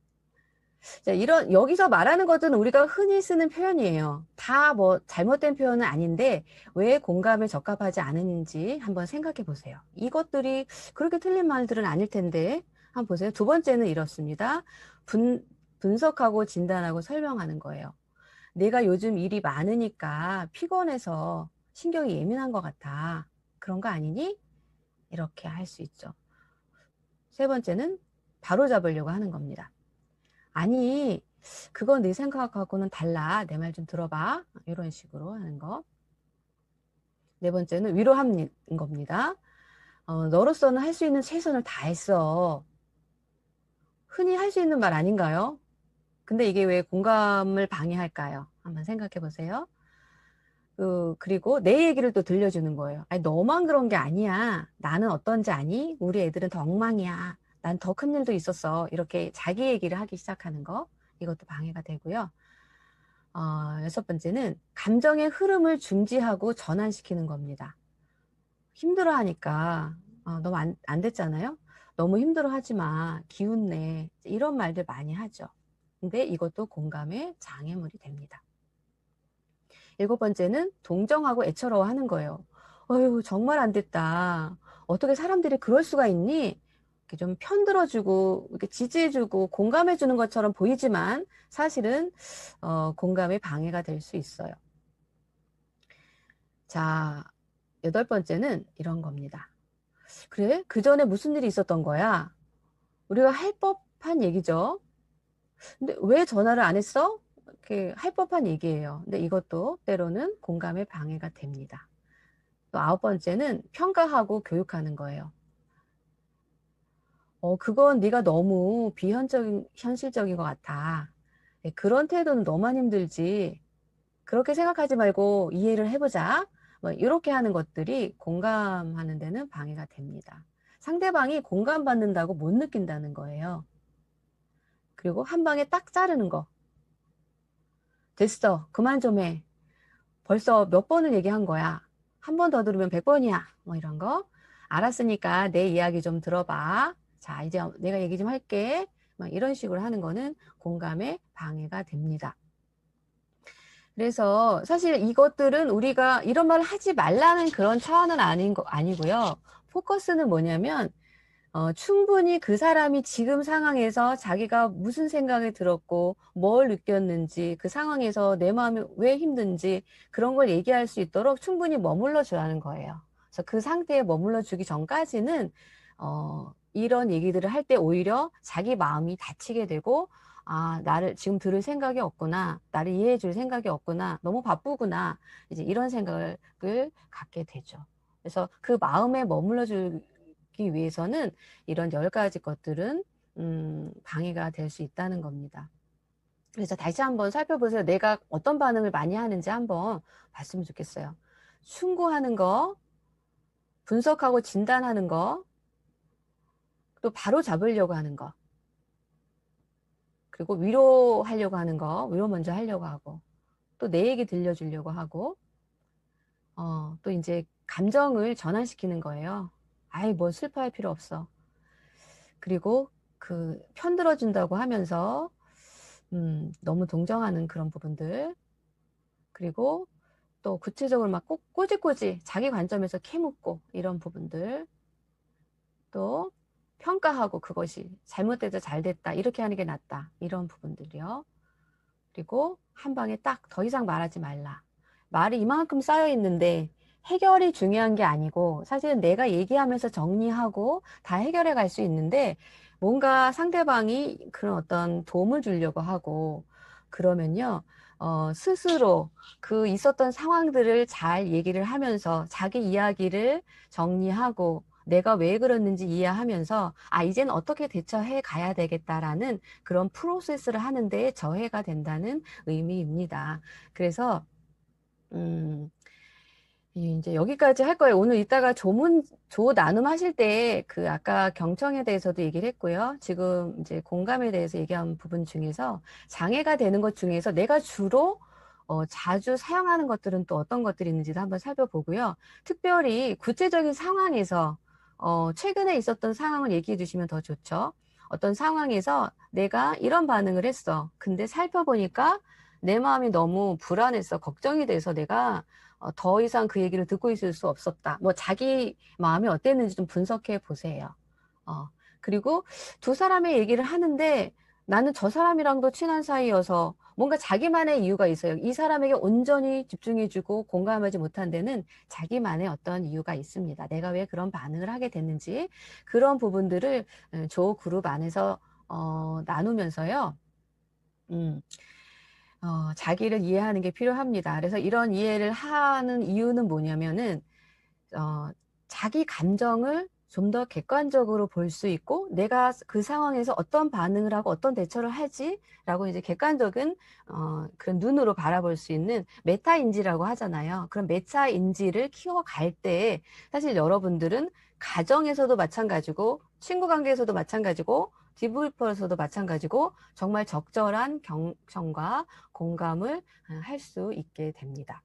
A: 자, 여기서 말하는 것들은 우리가 흔히 쓰는 표현이에요. 다 뭐 잘못된 표현은 아닌데 왜 공감에 적합하지 않은지 한번 생각해 보세요. 이것들이 그렇게 틀린 말들은 아닐 텐데 한번 보세요. 두 번째는 이렇습니다. 분석하고 진단하고 설명하는 거예요. 내가 요즘 일이 많으니까 피곤해서 신경이 예민한 것 같아. 그런 거 아니니? 이렇게 할 수 있죠. 세 번째는 바로잡으려고 하는 겁니다. 아니, 그건 네 생각하고는 달라. 내 말 좀 들어봐. 이런 식으로 하는 거. 네 번째는 위로하는 겁니다. 너로서는 할 수 있는 최선을 다했어. 흔히 할 수 있는 말 아닌가요? 근데 이게 왜 공감을 방해할까요? 한번 생각해 보세요. 그리고 내 얘기를 또 들려주는 거예요. 아니, 너만 그런 게 아니야. 나는 어떤지 아니? 우리 애들은 더 엉망이야. 난 더 큰 일도 있었어. 이렇게 자기 얘기를 하기 시작하는 거. 이것도 방해가 되고요. 6번째는 감정의 흐름을 중지하고 전환시키는 겁니다. 힘들어하니까 너무 안 됐잖아요. 너무 힘들어하지 마. 기운내. 이런 말들 많이 하죠. 근데 이것도 공감의 장애물이 됩니다. 7번째는 동정하고 애처로워하는 거예요. 어휴, 정말 안 됐다. 어떻게 사람들이 그럴 수가 있니? 이렇게 좀 편들어주고 이렇게 지지해주고 공감해주는 것처럼 보이지만 사실은 공감의 방해가 될 수 있어요. 자, 8번째는 이런 겁니다. 그래? 그 전에 무슨 일이 있었던 거야? 우리가 할 법한 얘기죠. 근데 왜 전화를 안 했어? 이렇게 할 법한 얘기예요. 근데 이것도 때로는 공감의 방해가 됩니다. 또 9번째는 평가하고 교육하는 거예요. 그건 네가 너무 현실적인 것 같아. 네, 그런 태도는 너만 힘들지. 그렇게 생각하지 말고 이해를 해보자. 뭐 이렇게 하는 것들이 공감하는 데는 방해가 됩니다. 상대방이 공감받는다고 못 느낀다는 거예요. 그리고 한 방에 딱 자르는 거. 됐어. 그만 좀 해. 벌써 몇 번을 얘기한 거야. 한 번 더 들으면 100번이야. 뭐 이런 거. 알았으니까 내 이야기 좀 들어봐. 자, 이제 내가 얘기 좀 할게. 막 이런 식으로 하는 거는 공감에 방해가 됩니다. 그래서 사실 이것들은 우리가 이런 말을 하지 말라는 그런 차원은 아니고요. 포커스는 뭐냐면 충분히 그 사람이 지금 상황에서 자기가 무슨 생각이 들었고 뭘 느꼈는지 그 상황에서 내 마음이 왜 힘든지 그런 걸 얘기할 수 있도록 충분히 머물러 주라는 거예요. 그래서 그 상태에 머물러 주기 전까지는 이런 얘기들을 할 때 오히려 자기 마음이 다치게 되고 아, 나를 지금 들을 생각이 없구나. 나를 이해해 줄 생각이 없구나. 너무 바쁘구나. 이제 이런 생각을 갖게 되죠. 그래서 그 마음에 머물러 주기 위해서는 이런 10가지 것들은 방해가 될 수 있다는 겁니다. 그래서 다시 한번 살펴보세요. 내가 어떤 반응을 많이 하는지 한번 봤으면 좋겠어요. 충고하는 거, 분석하고 진단하는 거, 또 바로 잡으려고 하는 거, 그리고 위로하려고 하는 거, 위로 먼저 하려고 하고, 또 내 얘기 들려주려고 하고, 또 이제 감정을 전환시키는 거예요. 아이, 뭐 슬퍼할 필요 없어. 그리고 그 편들어준다고 하면서 너무 동정하는 그런 부분들, 그리고 또 구체적으로 막 꼬지꼬지 자기 관점에서 캐묻고 이런 부분들, 또 평가하고 그것이 잘못돼서 잘됐다 이렇게 하는 게 낫다 이런 부분들이요. 그리고 한 방에 딱 더 이상 말하지 말라. 말이 이만큼 쌓여 있는데 해결이 중요한 게 아니고 사실은 내가 얘기하면서 정리하고 다 해결해 갈 수 있는데 뭔가 상대방이 그런 어떤 도움을 주려고 하고 그러면요. 스스로 그 있었던 상황들을 잘 얘기를 하면서 자기 이야기를 정리하고 내가 왜 그랬는지 이해하면서 아, 이제는 어떻게 대처해 가야 되겠다라는 그런 프로세스를 하는 데 저해가 된다는 의미입니다. 그래서 이제 여기까지 할 거예요. 오늘 이따가 조 나눔 하실 때 그 아까 경청에 대해서도 얘기를 했고요. 지금 이제 공감에 대해서 얘기한 부분 중에서 장애가 되는 것 중에서 내가 주로 자주 사용하는 것들은 또 어떤 것들이 있는지도 한번 살펴보고요. 특별히 구체적인 상황에서 최근에 있었던 상황을 얘기해 주시면 더 좋죠. 어떤 상황에서 내가 이런 반응을 했어. 근데 살펴보니까 내 마음이 너무 불안했어. 걱정이 돼서 내가 더 이상 그 얘기를 듣고 있을 수 없었다. 뭐 자기 마음이 어땠는지 좀 분석해 보세요. 그리고 두 사람의 얘기를 하는데 나는 저 사람이랑도 친한 사이여서 뭔가 자기만의 이유가 있어요. 이 사람에게 온전히 집중해주고 공감하지 못한 데는 자기만의 어떤 이유가 있습니다. 내가 왜 그런 반응을 하게 됐는지 그런 부분들을 조 그룹 안에서 나누면서요. 자기를 이해하는 게 필요합니다. 그래서 이런 이해를 하는 이유는 뭐냐면은 자기 감정을 좀 더 객관적으로 볼 수 있고 내가 그 상황에서 어떤 반응을 하고 어떤 대처를 하지라고 이제 객관적인 그런 눈으로 바라볼 수 있는 메타인지라고 하잖아요. 그런 메타인지를 키워갈 때 사실 여러분들은 가정에서도 마찬가지고 친구 관계에서도 마찬가지고 디브리퍼에서도 마찬가지고 정말 적절한 경청과 공감을 할 수 있게 됩니다.